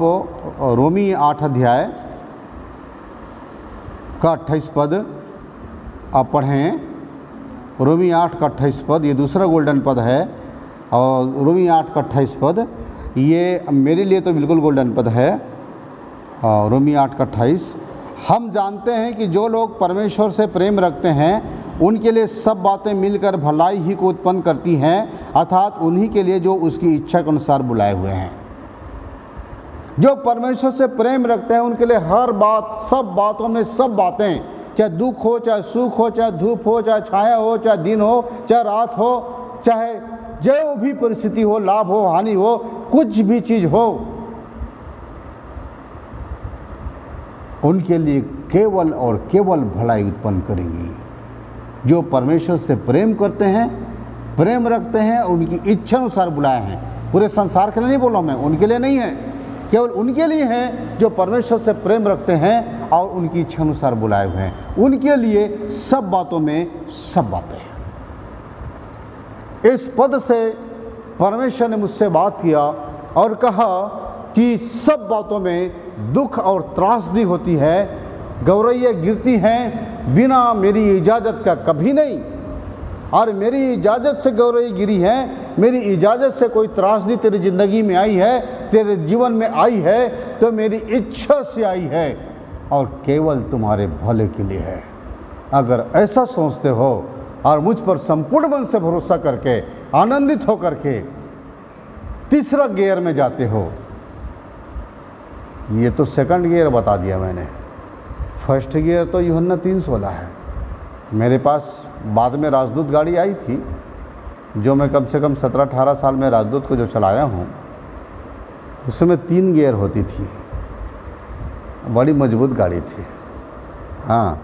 रोमी 8 अध्याय का 28 पद आप पढ़ें, रोमी 8 का 28 पद, ये दूसरा गोल्डन पद है। और रोमी 8 का 28 पद, ये मेरे लिए तो बिल्कुल गोल्डन पद है। रोमी 8 का 28, हम जानते हैं कि जो लोग परमेश्वर से प्रेम रखते हैं उनके लिए सब बातें मिलकर भलाई ही को उत्पन्न करती हैं, अर्थात उन्हीं के लिए जो उसकी इच्छा के अनुसार बुलाए हुए हैं। जो परमेश्वर से प्रेम रखते हैं उनके लिए हर बात, सब बातों में सब बातें, चाहे दुख हो, चाहे सुख हो, चाहे धूप हो, चाहे छाया हो, चाहे दिन हो, चाहे रात हो, चाहे जो भी परिस्थिति हो, लाभ हो, हानि हो, कुछ भी चीज़ हो, उनके लिए केवल और केवल भलाई उत्पन्न करेंगी। जो परमेश्वर से प्रेम करते हैं, प्रेम रखते हैं, उनकी इच्छा अनुसार बुलाए हैं। पूरे संसार के लिए नहीं बोल रहा हूँ मैं, उनके लिए नहीं है, केवल उनके लिए हैं जो परमेश्वर से प्रेम रखते हैं और उनकी इच्छा अनुसार बुलाए हुए हैं। उनके लिए सब बातों में सब बातें। इस पद से परमेश्वर ने मुझसे बात किया और कहा कि सब बातों में दुख और त्रासदी होती है, गौरैया गिरती हैं बिना मेरी इजाज़त का कभी नहीं, और मेरी इजाज़त से गौरैया गिरी है, मेरी इजाज़त से कोई त्रासदी तेरी ज़िंदगी में आई है, तेरे जीवन में आई है, तो मेरी इच्छा से आई है और केवल तुम्हारे भले के लिए है। अगर ऐसा सोचते हो और मुझ पर संपूर्ण मन से भरोसा करके, आनंदित होकर के तीसरा गियर में जाते हो, ये तो सेकंड गियर बता दिया मैंने, फर्स्ट गियर तो यूहन्ना 3:16 है। मेरे पास बाद में राजदूत गाड़ी आई थी, जो मैं कम से कम 17-18 साल में राजदूत को जो चलाया हूँ, उसमें 3 गियर होती थी, बड़ी मजबूत गाड़ी थी। हाँ,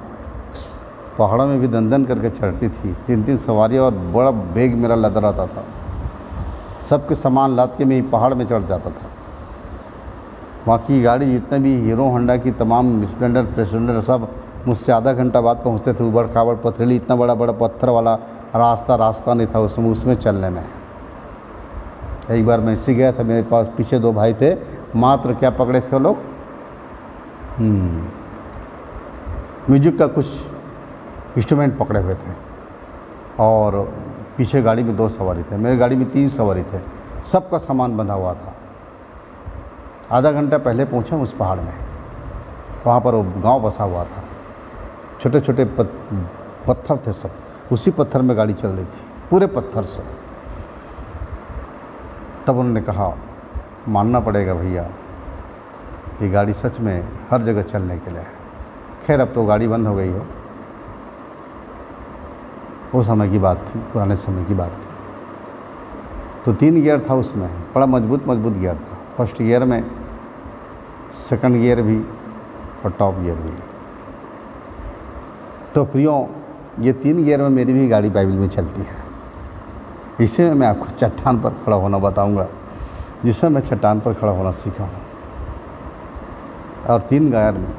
पहाड़ों में भी दंदन करके चढ़ती थी, 3-3 सवारियाँ, और बड़ा बेग मेरा लद रहता था। सबके सामान लाद के मैं पहाड़ में चढ़ जाता था। बाकी गाड़ी जितने भी हीरो होंडा की तमाम स्प्लेंडर, प्लेस्प्लेंडर सब मुझसे आधा घंटा बाद पहुंचते थे। ऊबड़ खाबड़ पथरीली, इतना बड़ा बड़ा पत्थर वाला रास्ता नहीं था उसमें चलने में। एक बार मैं ऐसे गया था, मेरे पास पीछे 2 भाई थे, मात्र क्या पकड़े थे वो लोग, म्यूजिक का कुछ इंस्ट्रूमेंट पकड़े हुए थे, और पीछे गाड़ी में 2 सवारी थे, मेरी गाड़ी में 3 सवारी थे, सबका सामान बंधा हुआ था। आधा घंटा पहले पहुँचा उस पहाड़ में, वहाँ पर वो गांव बसा हुआ था। छोटे छोटे पत्थर थे सब, उसी पत्थर में गाड़ी चल रही थी, पूरे पत्थर से। तब उन्होंने कहा मानना पड़ेगा भैया, ये गाड़ी सच में हर जगह चलने के लिए है। खैर अब तो गाड़ी बंद हो गई है, वो समय की बात थी, पुराने समय की बात थी। तो 3 गियर था उसमें, बड़ा मजबूत गियर था। फर्स्ट गियर में, सेकंड गियर भी और टॉप गियर भी। तो प्रियो, ये 3 गियर में मेरी भी गाड़ी बाइबल में चलती है। इसे मैं आपको चट्टान पर खड़ा होना बताऊंगा, जिसमें मैं चट्टान पर खड़ा होना सीखा हूँ। और 3 गियर में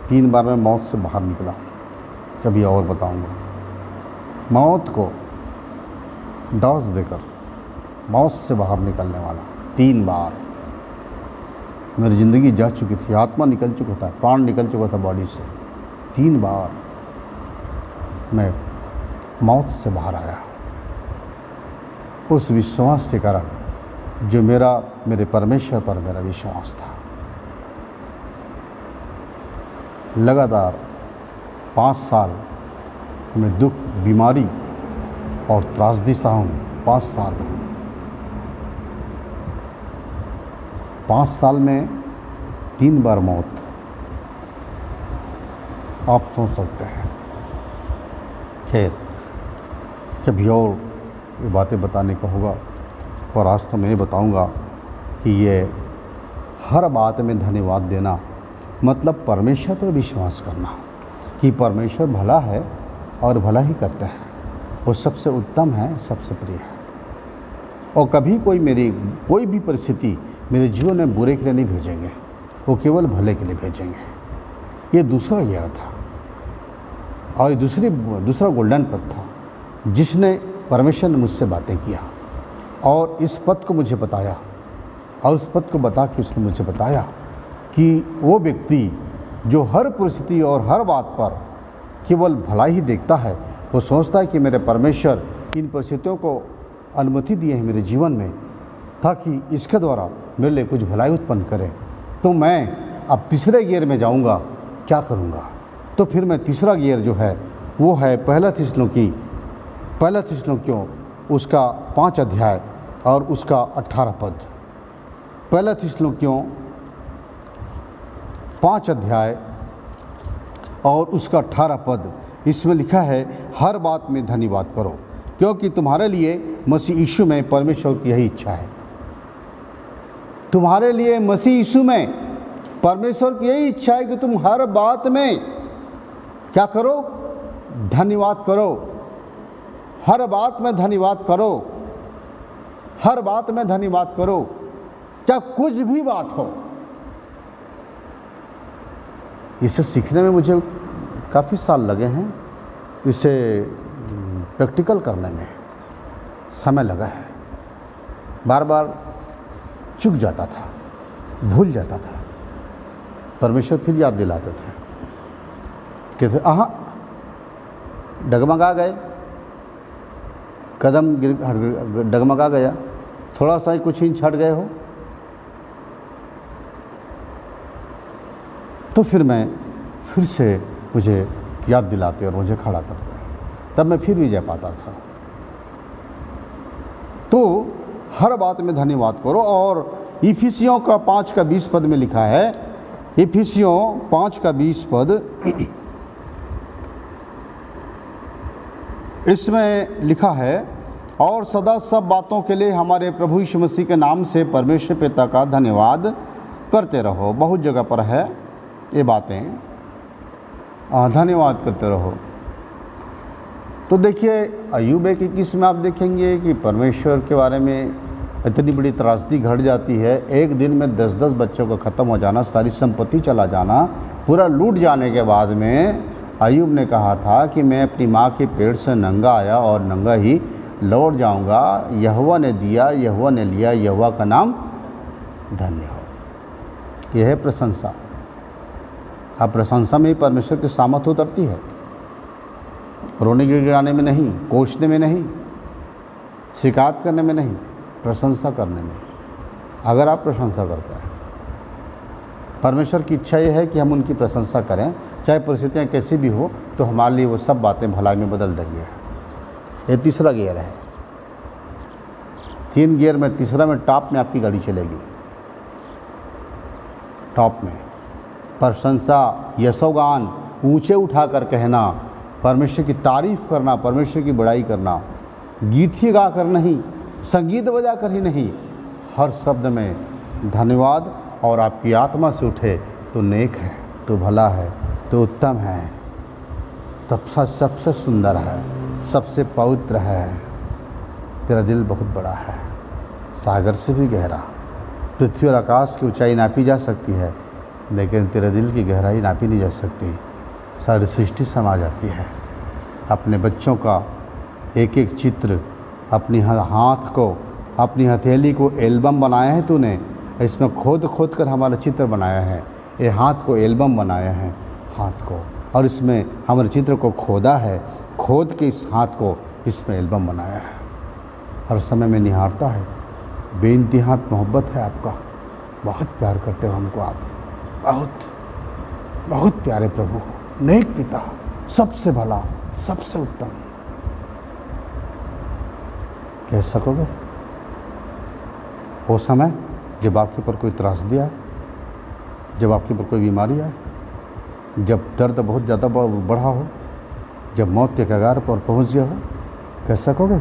3 बार मैं मौत से बाहर निकला हूँ, कभी और बताऊंगा। मौत को डॉस देकर मौत से बाहर निकलने वाला 3 बार मेरी ज़िंदगी जा चुकी थी, आत्मा निकल चुका था, प्राण निकल चुका था बॉडी से। 3 बार मैं मौत से बाहर आया, उस विश्वास के कारण जो मेरे परमेश्वर पर मेरा विश्वास था। लगातार 5 साल मैं दुख, बीमारी और त्रासदी सहा हूँ। 5 साल 5 साल में 3 बार मौत, आप सोच सकते हैं। खैर कभी और ये बातें बताने का होगा, पर आज तो मैं ये बताऊंगा कि ये हर बात में धन्यवाद देना मतलब परमेश्वर पर विश्वास करना कि परमेश्वर भला है और भला ही करते हैं, वो सबसे उत्तम है, सबसे प्रिय है। और कभी कोई भी परिस्थिति मेरे जीवन में बुरे के लिए नहीं भेजेंगे, वो केवल भले के लिए भेजेंगे। ये दूसरा गियर था और ये दूसरा गोल्डन पथ था, जिसने परमेश्वर ने मुझसे बातें किया और इस पथ को मुझे बताया, और उस पथ को बता के उसने मुझे बताया कि वो व्यक्ति जो हर परिस्थिति और हर बात पर केवल भला ही देखता है, वो सोचता है कि मेरे परमेश्वर इन परिस्थितियों को अनुमति दिए हैं मेरे जीवन में ताकि इसके द्वारा मेरे लिए कुछ भलाई उत्पन्न करे। तो मैं अब तीसरे गियर में जाऊंगा, क्या करूंगा? तो फिर मैं तीसरा गियर जो है वो है पहला थिस्सलुनीकियों उसका 5 अध्याय और उसका 18 पद। पहला थिस्सलुनीकियों 5 अध्याय और उसका 18 पद, इसमें लिखा है, हर बात में धन्यवाद करो क्योंकि तुम्हारे लिए मसीह यीशु में परमेश्वर की यही इच्छा है। तुम्हारे लिए मसीह यीशु में परमेश्वर की यही इच्छा है कि तुम हर बात में क्या करो? धन्यवाद करो। हर बात में धन्यवाद करो। हर बात में धन्यवाद करो, चाहे कुछ भी बात हो। इसे सीखने में मुझे काफ़ी साल लगे हैं, इसे प्रैक्टिकल करने में समय लगा है। बार बार चूक जाता था, भूल जाता था, परमेश्वर फिर याद दिलाते थे। कहते डगमगा गए, कदम डगमगा गया, थोड़ा सा ही कुछ इंच हट गए हो, तो फिर से मुझे याद दिलाते और मुझे खड़ा करते, तब मैं फिर भी जा पाता था। तो हर बात में धन्यवाद करो। और इफिसियों का 5 का 20 पद में लिखा है, इफिसियों 5 का 20 पद, इसमें लिखा है, और सदा सब बातों के लिए हमारे प्रभु यीशु मसीह के नाम से परमेश्वर पिता का धन्यवाद करते रहो। बहुत जगह पर है ये बातें, धन्यवाद करते रहो। तो देखिए अय्यूब 21 में आप देखेंगे कि परमेश्वर के बारे में इतनी बड़ी त्रासदी घट जाती है। एक दिन में 10-10 बच्चों का ख़त्म हो जाना, सारी संपत्ति चला जाना, पूरा लूट जाने के बाद में अय्यूब ने कहा था कि मैं अपनी माँ के पेट से नंगा आया और नंगा ही लौट जाऊंगा। यहोवा ने दिया, यहोवा ने लिया, यहोवा का नाम धन्य हो। यह है प्रशंसा। अब प्रशंसा में ही परमेश्वर की सामर्थ उतरती है, रोने गिड़गिड़ाने में नहीं, कोसने में नहीं, शिकायत करने में नहीं, प्रशंसा करने में। अगर आप प्रशंसा करते हैं परमेश्वर की इच्छा ये है कि हम उनकी प्रशंसा करें, चाहे परिस्थितियाँ कैसी भी हो, तो हमारे लिए वो सब बातें भलाई में बदल देंगे। ये तीसरा गियर है। 3 गियर में तीसरा में टॉप में आपकी गाड़ी चलेगी। टॉप में प्रशंसा, यशोगान ऊंचे उठाकर कहना, परमेश्वर की तारीफ़ करना, परमेश्वर की बड़ाई करना, गीत ही गा कर नहीं, संगीत बजा कर ही नहीं, हर शब्द में धन्यवाद और आपकी आत्मा से उठे तो नेक है, तो भला है, तो उत्तम है, तब सबसे सुंदर है, सबसे पवित्र है। तेरा दिल बहुत बड़ा है, सागर से भी गहरा। पृथ्वी और आकाश की ऊंचाई नापी जा सकती है, लेकिन तेरे दिल की गहराई नापी नहीं जा सकती। सारी सृष्टि समा जाती है। अपने बच्चों का एक एक चित्र, अपनी हाथ को, अपनी हथेली को एल्बम बनाया है तूने। इसमें खोद खोद कर हमारा चित्र बनाया है। ये हाथ को एल्बम बनाया है, हाथ को, और इसमें हमारे चित्र को खोदा है, खोद के इस हाथ को इसमें एल्बम बनाया है। हर समय में निहारता है। बेइंतहा मोहब्बत है आपका, बहुत प्यार करते हो हमको आप, बहुत बहुत प्यारे प्रभु, नेक पिता, सबसे भला, सबसे उत्तम। कह सकोगे वो समय जब आपके ऊपर कोई त्रासदी आए, जब आपके ऊपर कोई बीमारी आए, जब दर्द बहुत ज़्यादा बढ़ा हो, जब मौत के कगार पर पहुंच गया हो, कह सकोगे?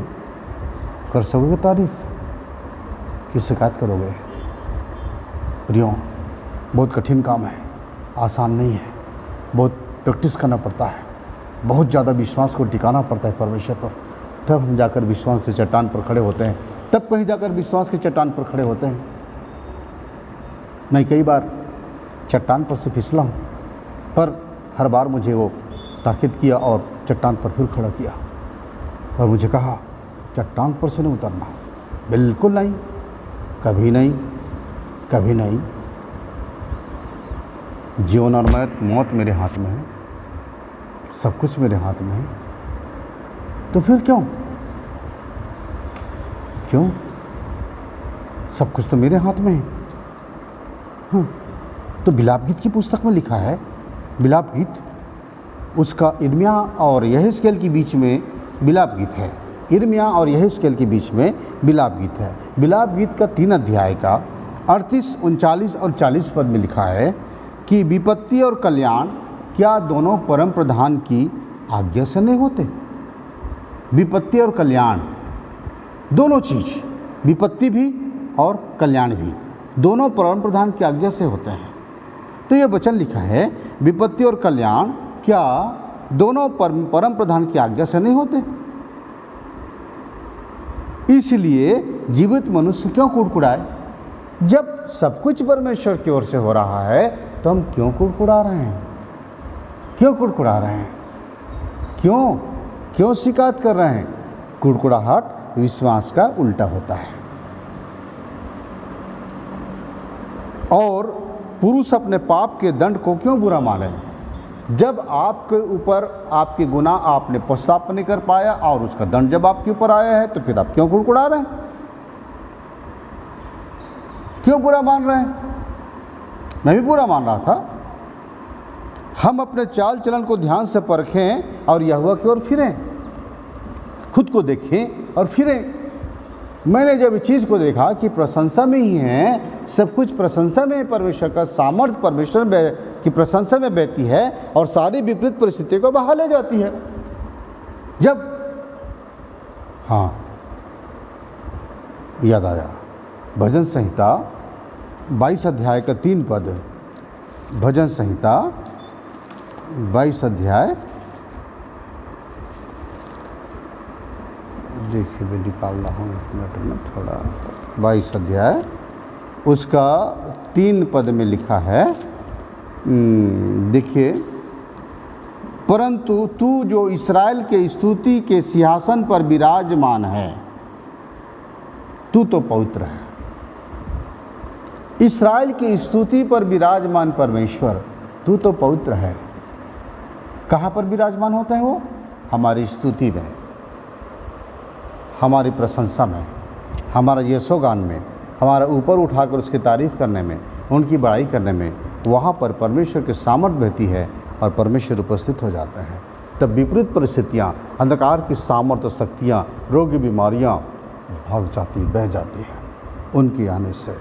कर सकोगे तारीफ कि शिकायत करोगे? प्रियो, बहुत कठिन काम है, आसान नहीं है, बहुत प्रैक्टिस करना पड़ता है, बहुत ज़्यादा विश्वास को टिकाना पड़ता है परमेश्वर पर, तब हम जाकर विश्वास के चट्टान पर खड़े होते हैं, तब कहीं जाकर विश्वास के चट्टान पर खड़े होते हैं। मैं कई बार चट्टान पर से फिसला हूँ, पर हर बार मुझे वो ताकीद किया और चट्टान पर फिर खड़ा किया और मुझे कहा चट्टान पर से नहीं उतरना, बिल्कुल नहीं, कभी नहीं, कभी नहीं। जीवन और मौत मेरे हाथ में है, सब कुछ मेरे हाथ में है, तो फिर क्यों सब कुछ तो मेरे हाथ में है। हाँ, तो बिलाप गीत की पुस्तक में लिखा है, बिलाप गीत उसका इर्मिया और यहेजकेल के बीच में बिलाप गीत है, इर्मिया और यहेजकेल के बीच में बिलाप गीत है। बिलाप गीत का 3 अध्याय का 38, 39 और 40 पद में लिखा है कि विपत्ति और कल्याण क्या दोनों परम प्रधान की आज्ञा से नहीं होते? विपत्ति और कल्याण दोनों चीज़, विपत्ति भी और कल्याण भी, दोनों परम प्रधान की आज्ञा से होते हैं। तो ये वचन लिखा है, विपत्ति और कल्याण क्या दोनों परम प्रधान की आज्ञा से नहीं होते? इसलिए जीवित मनुष्य क्यों कुड़कुड़ाए? जब सब कुछ परमेश्वर की ओर से हो रहा है तो हम क्यों कुड़कुड़ा रहे हैं? क्यों कुड़कुड़ा रहे हैं? क्यों शिकायत कर रहे हैं? कुड़कुड़ाहट विश्वास का उल्टा होता है। और पुरुष अपने पाप के दंड को क्यों बुरा माने? जब आपके ऊपर आपके गुनाह आपने पश्चाताप नहीं कर पाया और उसका दंड जब आपके ऊपर आया है, तो फिर आप क्यों कुड़कुड़ा रहे हैं? क्यों बुरा मान रहे हैं? मैं भी बुरा मान रहा था। हम अपने चाल चलन को ध्यान से परखें और यहोवा की ओर फिरें, खुद को देखें और फिरें। मैंने जब इस चीज़ को देखा कि प्रशंसा में ही है, सब कुछ प्रशंसा में, परमेश्वर का सामर्थ्य परमेश्वर की प्रशंसा में बहती है और सारी विपरीत परिस्थितियों को बहा ले जाती है। जब याद आया भजन संहिता 22 अध्याय का 3 पद, भजन संहिता 22 अध्याय, देखिए मैं निकाल रहा हूँ एक मिनट में थोड़ा, 22 अध्याय उसका 3 पद में लिखा है, देखिए, परंतु तू जो इस्राएल के स्तुति के सिंहासन पर विराजमान है, तू तो पवित्र है। इस्राएल की स्तुति पर विराजमान परमेश्वर, तू तो पवित्र है। कहाँ पर विराजमान होता है वो? हमारी स्तुति में, हमारी प्रशंसा में, हमारा यशोगान में, हमारा ऊपर उठाकर उसकी तारीफ़ करने में, उनकी बड़ाई करने में, वहाँ पर परमेश्वर की सामर्थ बहती है और परमेश्वर उपस्थित हो जाते हैं। तब विपरीत परिस्थितियाँ, अंधकार की सामर्थ और शक्तियाँ, रोग की बीमारियाँ भाग जाती, बह जाती हैं उनके आने से,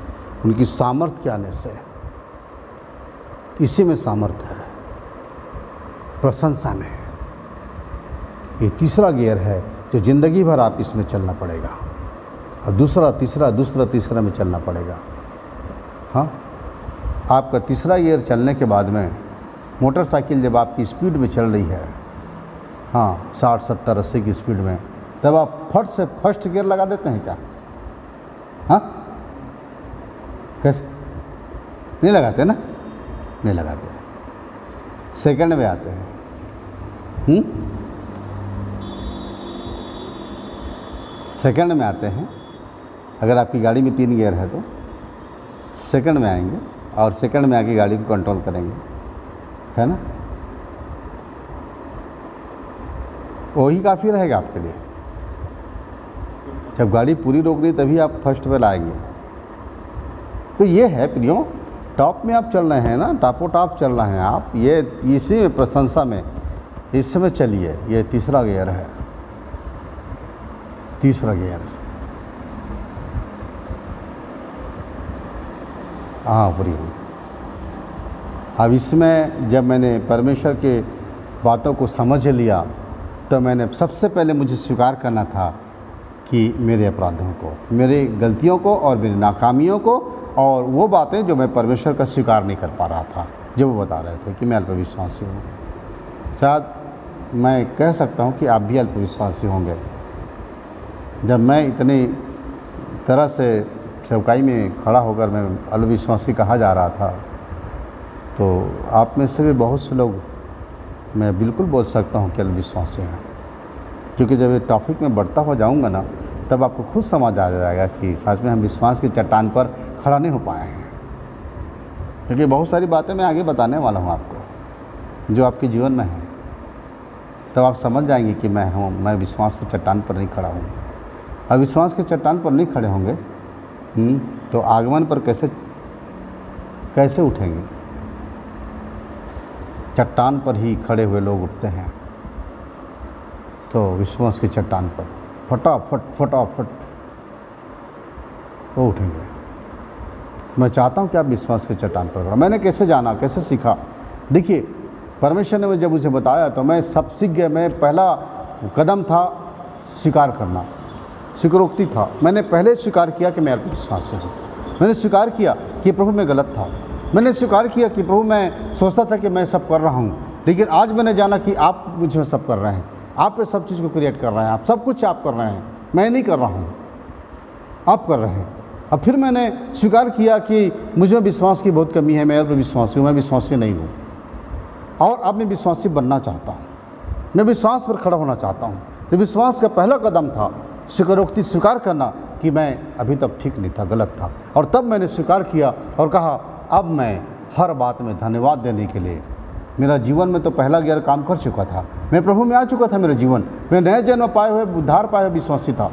उनकी सामर्थ के आने से। इसी में सामर्थ है, प्रशंसा में। ये तीसरा गियर है जो ज़िंदगी भर आप इसमें चलना पड़ेगा, और दूसरा तीसरा में चलना पड़ेगा। हाँ, आपका तीसरा गियर चलने के बाद में मोटरसाइकिल जब आपकी स्पीड में चल रही है, हाँ 60, 70, 80 की स्पीड में, तब आप फट से फर्स्ट गियर लगा देते हैं क्या? हाँ, कैसे? नहीं लगाते ना, नहीं लगाते, सेकंड में आते हैं। सेकंड में आते हैं। अगर आपकी गाड़ी में 3 गियर है तो सेकंड में आएंगे, और सेकंड में आके गाड़ी को कंट्रोल करेंगे, है ना? वही काफ़ी रहेगा आपके लिए। जब गाड़ी पूरी रोक रही तभी आप फर्स्ट पे लाएंगे। तो ये है प्रियो, टॉप में आप चल रहे हैं ना, टॉपो टॉप चल रहे हैं आप, ये इसी में प्रशंसा में इस समय चलिए। ये तीसरा गियर है, तीसरा गियर। हाँ प्रियो, अब इसमें जब मैंने परमेश्वर के बातों को समझ लिया तो मैंने सबसे पहले मुझे स्वीकार करना था कि मेरे अपराधों को, मेरी गलतियों को और मेरी नाकामियों को, और वो बातें जो मैं परमेश्वर का स्वीकार नहीं कर पा रहा था, जो वो बता रहे थे कि मैं अल्पविश्वासी हूँ। शायद मैं कह सकता हूँ कि आप भी अल्पविश्वासी होंगे। जब मैं इतनी तरह से सेवकाई में खड़ा होकर मैं अल्पविश्वासी कहा जा रहा था, तो आप में से भी बहुत से लोग, मैं बिल्कुल बोल सकता हूँ कि अल्पविश्वासी हैं। क्योंकि जब ये टॉपिक में बढ़ता हो जाऊँगा ना, तब आपको खुद समझ आ जाएगा कि सच में हम विश्वास की चट्टान पर खड़ा नहीं हो पाए हैं। क्योंकि बहुत सारी बातें मैं आगे बताने वाला हूँ आपको जो आपके जीवन में है, तब आप समझ जाएंगे कि मैं विश्वास की चट्टान पर नहीं खड़ा हूँ। अब विश्वास की चट्टान पर नहीं खड़े होंगे तो आगमन पर कैसे उठेंगे? चट्टान पर ही खड़े हुए लोग उठते हैं। तो विश्वास की चट्टान पर फटाफट वो उठेंगे। मैं चाहता हूँ कि आप विश्वास की चट्टान पर खड़े। मैंने कैसे जाना, कैसे सीखा? देखिए, परमेश्वर ने जब मुझे बताया तो मैं सब सीख गया। मैं पहला कदम था स्वीकार करना, स्वीकारोक्ति था। मैंने पहले स्वीकार किया कि मैं अल्पविश्वासी हूँ। मैंने स्वीकार किया कि प्रभु मैं गलत था। मैंने स्वीकार किया कि प्रभु मैं सोचता था कि मैं सब कर रहा हूँ, लेकिन आज मैंने जाना कि आप मुझ में सब कर रहे हैं। आप पे सब चीज़ को क्रिएट कर रहे हैं, आप सब कुछ आप कर रहे हैं, मैं नहीं कर रहा हूँ, आप कर रहे हैं। अब फिर मैंने स्वीकार किया कि मुझ में विश्वास की बहुत कमी है, मैं अल्पविश्वासी हूँ, मैं विश्वासी नहीं हूँ, और अब मैं विश्वासी बनना चाहता हूँ, मैं विश्वास पर खड़ा होना चाहता हूँ। तो विश्वास का पहला कदम था स्वीकारोक्ति, स्वीकार करना कि मैं अभी तक ठीक नहीं था, गलत था। और तब मैंने स्वीकार किया और कहा अब मैं हर बात में धन्यवाद देने के लिए, मेरा जीवन में तो पहला गियर काम कर चुका था, मैं प्रभु में आ चुका था। मेरा जीवन, मैं नए जन्म पाए हुए, उद्धार पाए हुए विश्वासी था,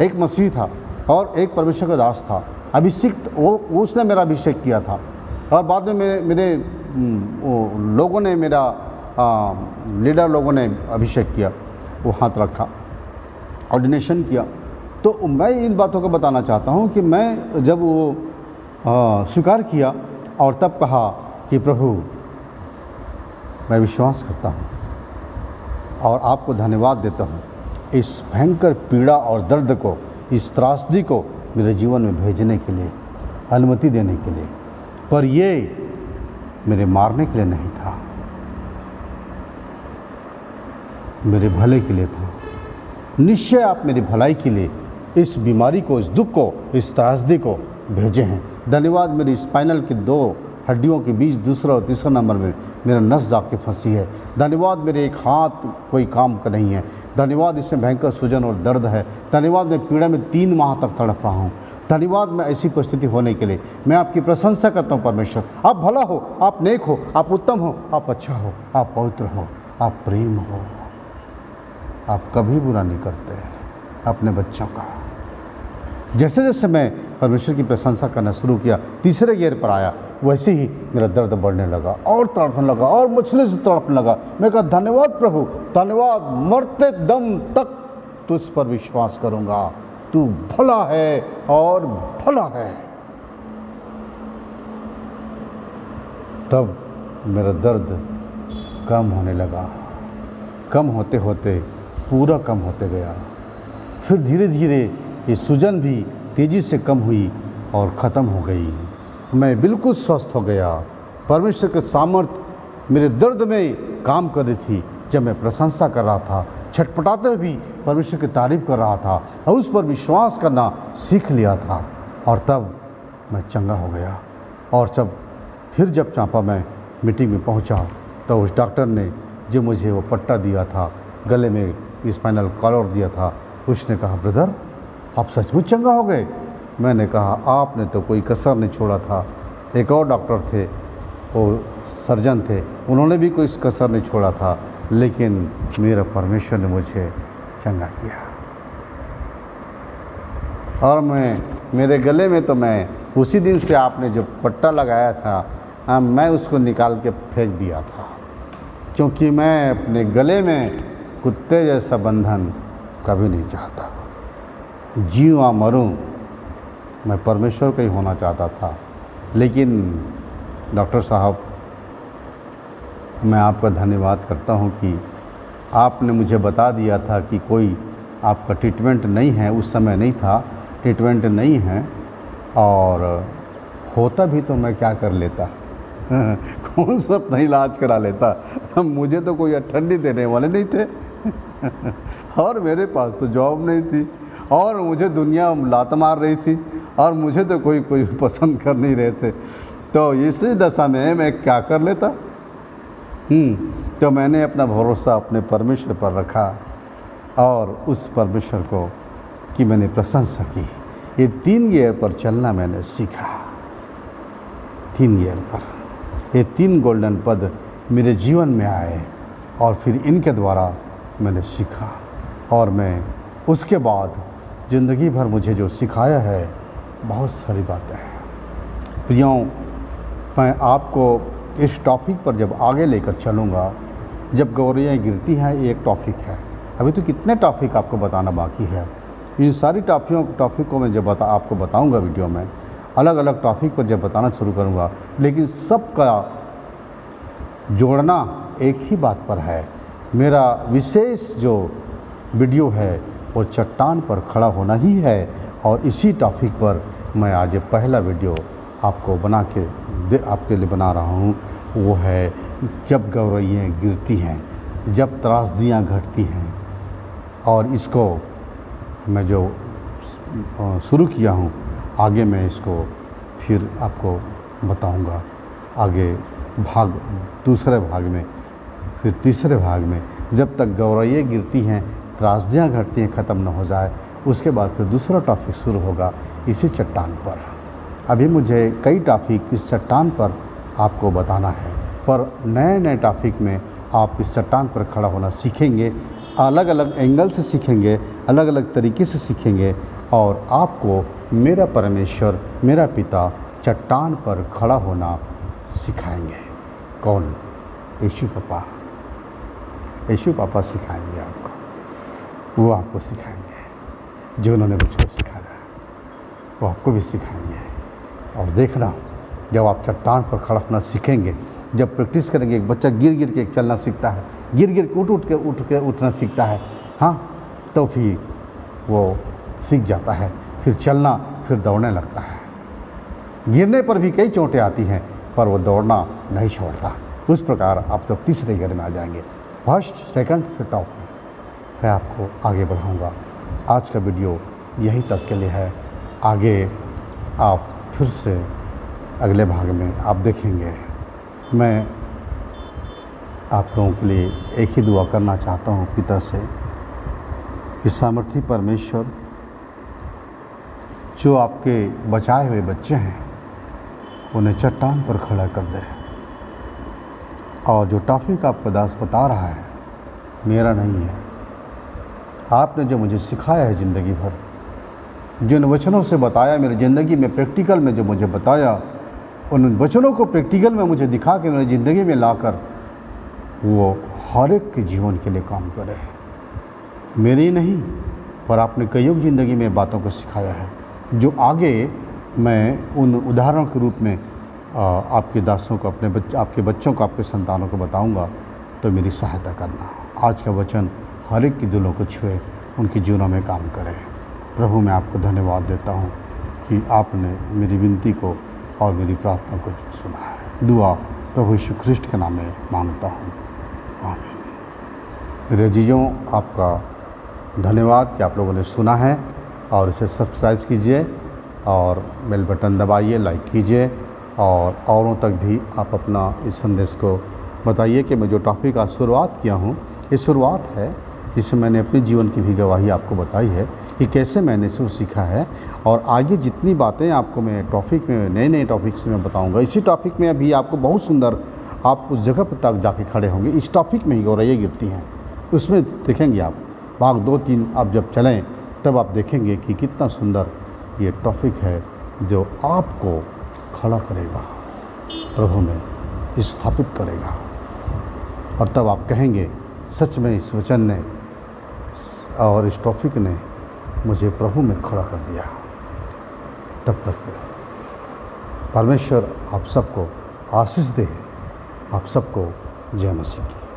एक मसीह था और एक परमेश्वर का दास था, अभिषिक्त। वो उसने मेरा अभिषेक किया था। और बाद में मेरे लोगों ने, मेरा लीडर लोगों ने अभिषेक किया, वो हाथ रखा, ऑर्डिनेशन किया। तो मैं इन बातों को बताना चाहता हूँ कि मैं जब वो स्वीकार किया और तब कहा कि प्रभु मैं विश्वास करता हूँ और आपको धन्यवाद देता हूँ इस भयंकर पीड़ा और दर्द को, इस त्रासदी को मेरे जीवन में भेजने के लिए, अनुमति देने के लिए। पर ये मेरे मारने के लिए नहीं था, मेरे भले के लिए था। निश्चय आप मेरी भलाई के लिए इस बीमारी को, इस दुख को, इस त्रासदी को भेजे हैं। धन्यवाद, मेरी स्पाइनल की 2 हड्डियों के बीच दूसरा और तीसरा नंबर में मेरा नस जाके फंसी है। धन्यवाद, मेरे एक हाथ कोई काम का नहीं है। धन्यवाद, इसमें भयंकर सूजन और दर्द है। धन्यवाद, मैं पीड़ा में 3 माह तक तड़प रहा हूँ। धन्यवाद, मैं ऐसी परिस्थिति होने के लिए मैं आपकी प्रशंसा करता हूँ। परमेश्वर, आप भला हो, आप नेक हो, आप उत्तम हो, आप अच्छा हो, आप पवित्र हो, आप प्रेम हो, आप कभी बुरा नहीं करते अपने बच्चों का। जैसे जैसे मैं परमेश्वर की प्रशंसा करना शुरू किया, तीसरे गियर पर आया, वैसे ही मेरा दर्द बढ़ने लगा और तड़पने लगा और मछली से तड़पने लगा। मैं कहा धन्यवाद प्रभु, धन्यवाद, मरते दम तक तुझ पर विश्वास करूँगा, तू भला है और भला है। तब मेरा दर्द कम होने लगा, कम होते होते पूरा कम होते गया। फिर धीरे धीरे ये सूजन भी तेज़ी से कम हुई और ख़त्म हो गई। मैं बिल्कुल स्वस्थ हो गया। परमेश्वर के सामर्थ्य मेरे दर्द में काम कर रही थी। जब मैं प्रशंसा कर रहा था, छटपटाते हुए भी परमेश्वर की तारीफ़ कर रहा था और उस पर विश्वास करना सीख लिया था, और तब मैं चंगा हो गया। और जब चांपा में मीटिंग में पहुंचा तो उस डॉक्टर ने जो मुझे वो पट्टा दिया था, गले में स्पाइनल कॉलर दिया था, उसने कहा ब्रदर आप सचमुच चंगा हो गए। मैंने कहा आपने तो कोई कसर नहीं छोड़ा था। एक और डॉक्टर थे, वो सर्जन थे, उन्होंने भी कोई कसर नहीं छोड़ा था, लेकिन मेरा परमेश्वर ने मुझे चंगा किया। और मेरे गले में तो मैं उसी दिन से आपने जो पट्टा लगाया था, मैं उसको निकाल के फेंक दिया था, क्योंकि मैं अपने गले में कुत्ते जैसा बंधन कभी नहीं चाहता। जीवा मरूं, मैं परमेश्वर का ही होना चाहता था। लेकिन डॉक्टर साहब, मैं आपका धन्यवाद करता हूं कि आपने मुझे बता दिया था कि कोई आपका ट्रीटमेंट नहीं है। उस समय नहीं था, ट्रीटमेंट नहीं है, और होता भी तो मैं क्या कर लेता कौन सा अपना इलाज करा लेता। मुझे तो कोई अठन्नी देने वाले नहीं थे और मेरे पास तो जॉब नहीं थी, और मुझे दुनिया लात मार रही थी, और मुझे तो कोई पसंद कर नहीं रहे थे। तो इसी दशा में मैं क्या कर लेता। तो मैंने अपना भरोसा अपने परमेश्वर पर रखा, और उस परमेश्वर को की मैंने प्रशंसा की। ये 3 गियर पर चलना मैंने सीखा। 3 गियर पर ये 3 गोल्डन पद मेरे जीवन में आए, और फिर इनके द्वारा मैंने सीखा, और मैं उसके बाद ज़िंदगी भर मुझे जो सिखाया है बहुत सारी बातें हैं। प्रियों, मैं आपको इस टॉपिक पर जब आगे लेकर चलूँगा, जब गौरैया गिरती हैं, ये एक टॉपिक है। अभी तो कितने टॉपिक आपको बताना बाकी है। इन सारी टॉपिक को मैं जब आपको बताऊँगा वीडियो में, अलग अलग टॉपिक पर जब बताना शुरू करूँगा, लेकिन सबका जोड़ना एक ही बात पर है। मेरा विशेष जो वीडियो है वो चट्टान पर खड़ा होना ही है, और इसी टॉपिक पर मैं आज पहला वीडियो आपको आपके लिए बना रहा हूँ। वो है जब गौरैया गिरती हैं, जब त्रासदियाँ घटती हैं। और इसको मैं जो शुरू किया हूँ, आगे मैं इसको फिर आपको बताऊँगा। आगे दूसरे भाग में, फिर तीसरे भाग में, जब तक गौरैया गिरती हैं, त्रासदियाँ घटती हैं, ख़त्म न हो जाए, उसके बाद फिर दूसरा टॉपिक शुरू होगा इसी चट्टान पर। अभी मुझे कई टॉपिक इस चट्टान पर आपको बताना है, पर नए नए टॉपिक में आप इस चट्टान पर खड़ा होना सीखेंगे, अलग अलग एंगल से सीखेंगे, अलग अलग तरीके से सीखेंगे, और आपको मेरा परमेश्वर, मेरा पिता चट्टान पर खड़ा होना सिखाएंगे। कौन? यीशु पापा। यीशु पापा सिखाएंगे आपको। वो आपको सिखाएंगे जो उन्होंने मुझको सिखाया, वो आपको भी सिखाएंगे। और देखना, जब आप चट्टान पर खड़ा होना सीखेंगे, जब प्रैक्टिस करेंगे, एक बच्चा गिर गिर के चलना सीखता है, गिर गिर के उठ के उठना सीखता है, हाँ, तो फिर वो सीख जाता है, फिर चलना, फिर दौड़ने लगता है। गिरने पर भी कई चोटें आती हैं, पर वो दौड़ना नहीं छोड़ता। उस प्रकार आप जब तीसरे गियर में आ जाएंगे, फर्स्ट, सेकंड, फिर टॉप में, मैं आपको आगे बढ़ाऊंगा। आज का वीडियो यहीं तक के लिए है। आगे आप फिर से अगले भाग में आप देखेंगे। मैं आप लोगों के लिए एक ही दुआ करना चाहता हूँ पिता से कि सामर्थी परमेश्वर, जो आपके बचाए हुए बच्चे हैं उन्हें चट्टान पर खड़ा कर दे। और जो टॉपिक आपका दास बता रहा है मेरा नहीं है, आपने जो मुझे सिखाया है ज़िंदगी भर, जिन वचनों से बताया मेरी ज़िंदगी में, प्रैक्टिकल में जो मुझे बताया, उन वचनों को प्रैक्टिकल में मुझे दिखा के मेरी ज़िंदगी में लाकर वो हर एक के जीवन के लिए काम करे। मेरी नहीं, पर आपने कईयों की ज़िंदगी में बातों को सिखाया है, जो आगे मैं उन उदाहरणों के रूप में आपके दासों को, आपके बच्चों को, आपके संतानों को बताऊंगा। तो मेरी सहायता करना। आज का वचन हर एक के दिलों को छुए, उनके जीवनों में काम करे। प्रभु, मैं आपको धन्यवाद देता हूँ कि आपने मेरी विनती को और मेरी प्रार्थना को सुना है। दुआ प्रभु यीशु ख्रिस्ट के नाम में मांगता हूँ, आमीन। मेरे अजीजों, आपका धन्यवाद कि आप लोगों ने सुना है, और इसे सब्सक्राइब कीजिए और बेल बटन दबाइए, लाइक कीजिए, और औरों तक भी आप अपना इस संदेश को बताइए कि मैं जो टॉपिक आज शुरुआत किया हूँ, ये शुरुआत है जिसमें मैंने अपने जीवन की भी गवाही आपको बताई है कि कैसे मैंने इसे सीखा है। और आगे जितनी बातें आपको मैं टॉपिक में, नए नए टॉपिक्स में बताऊँगा। इसी टॉपिक में अभी आपको बहुत सुंदर, आप उस जगह पर तक जाके खड़े होंगे, इस टॉपिक में ही गौरैया गिरती हैं, उसमें देखेंगे आप। भाग 2-3 आप जब चलें तब आप देखेंगे कि कितना सुंदर ये टॉपिक है जो आपको खड़ा करेगा, प्रभु में स्थापित करेगा। और तब आप कहेंगे, सच में इस वचन ने और इस टॉपिक ने मुझे प्रभु में खड़ा कर दिया। तब तक परमेश्वर आप सबको आशीष दे। आप सबको जय मसीह की।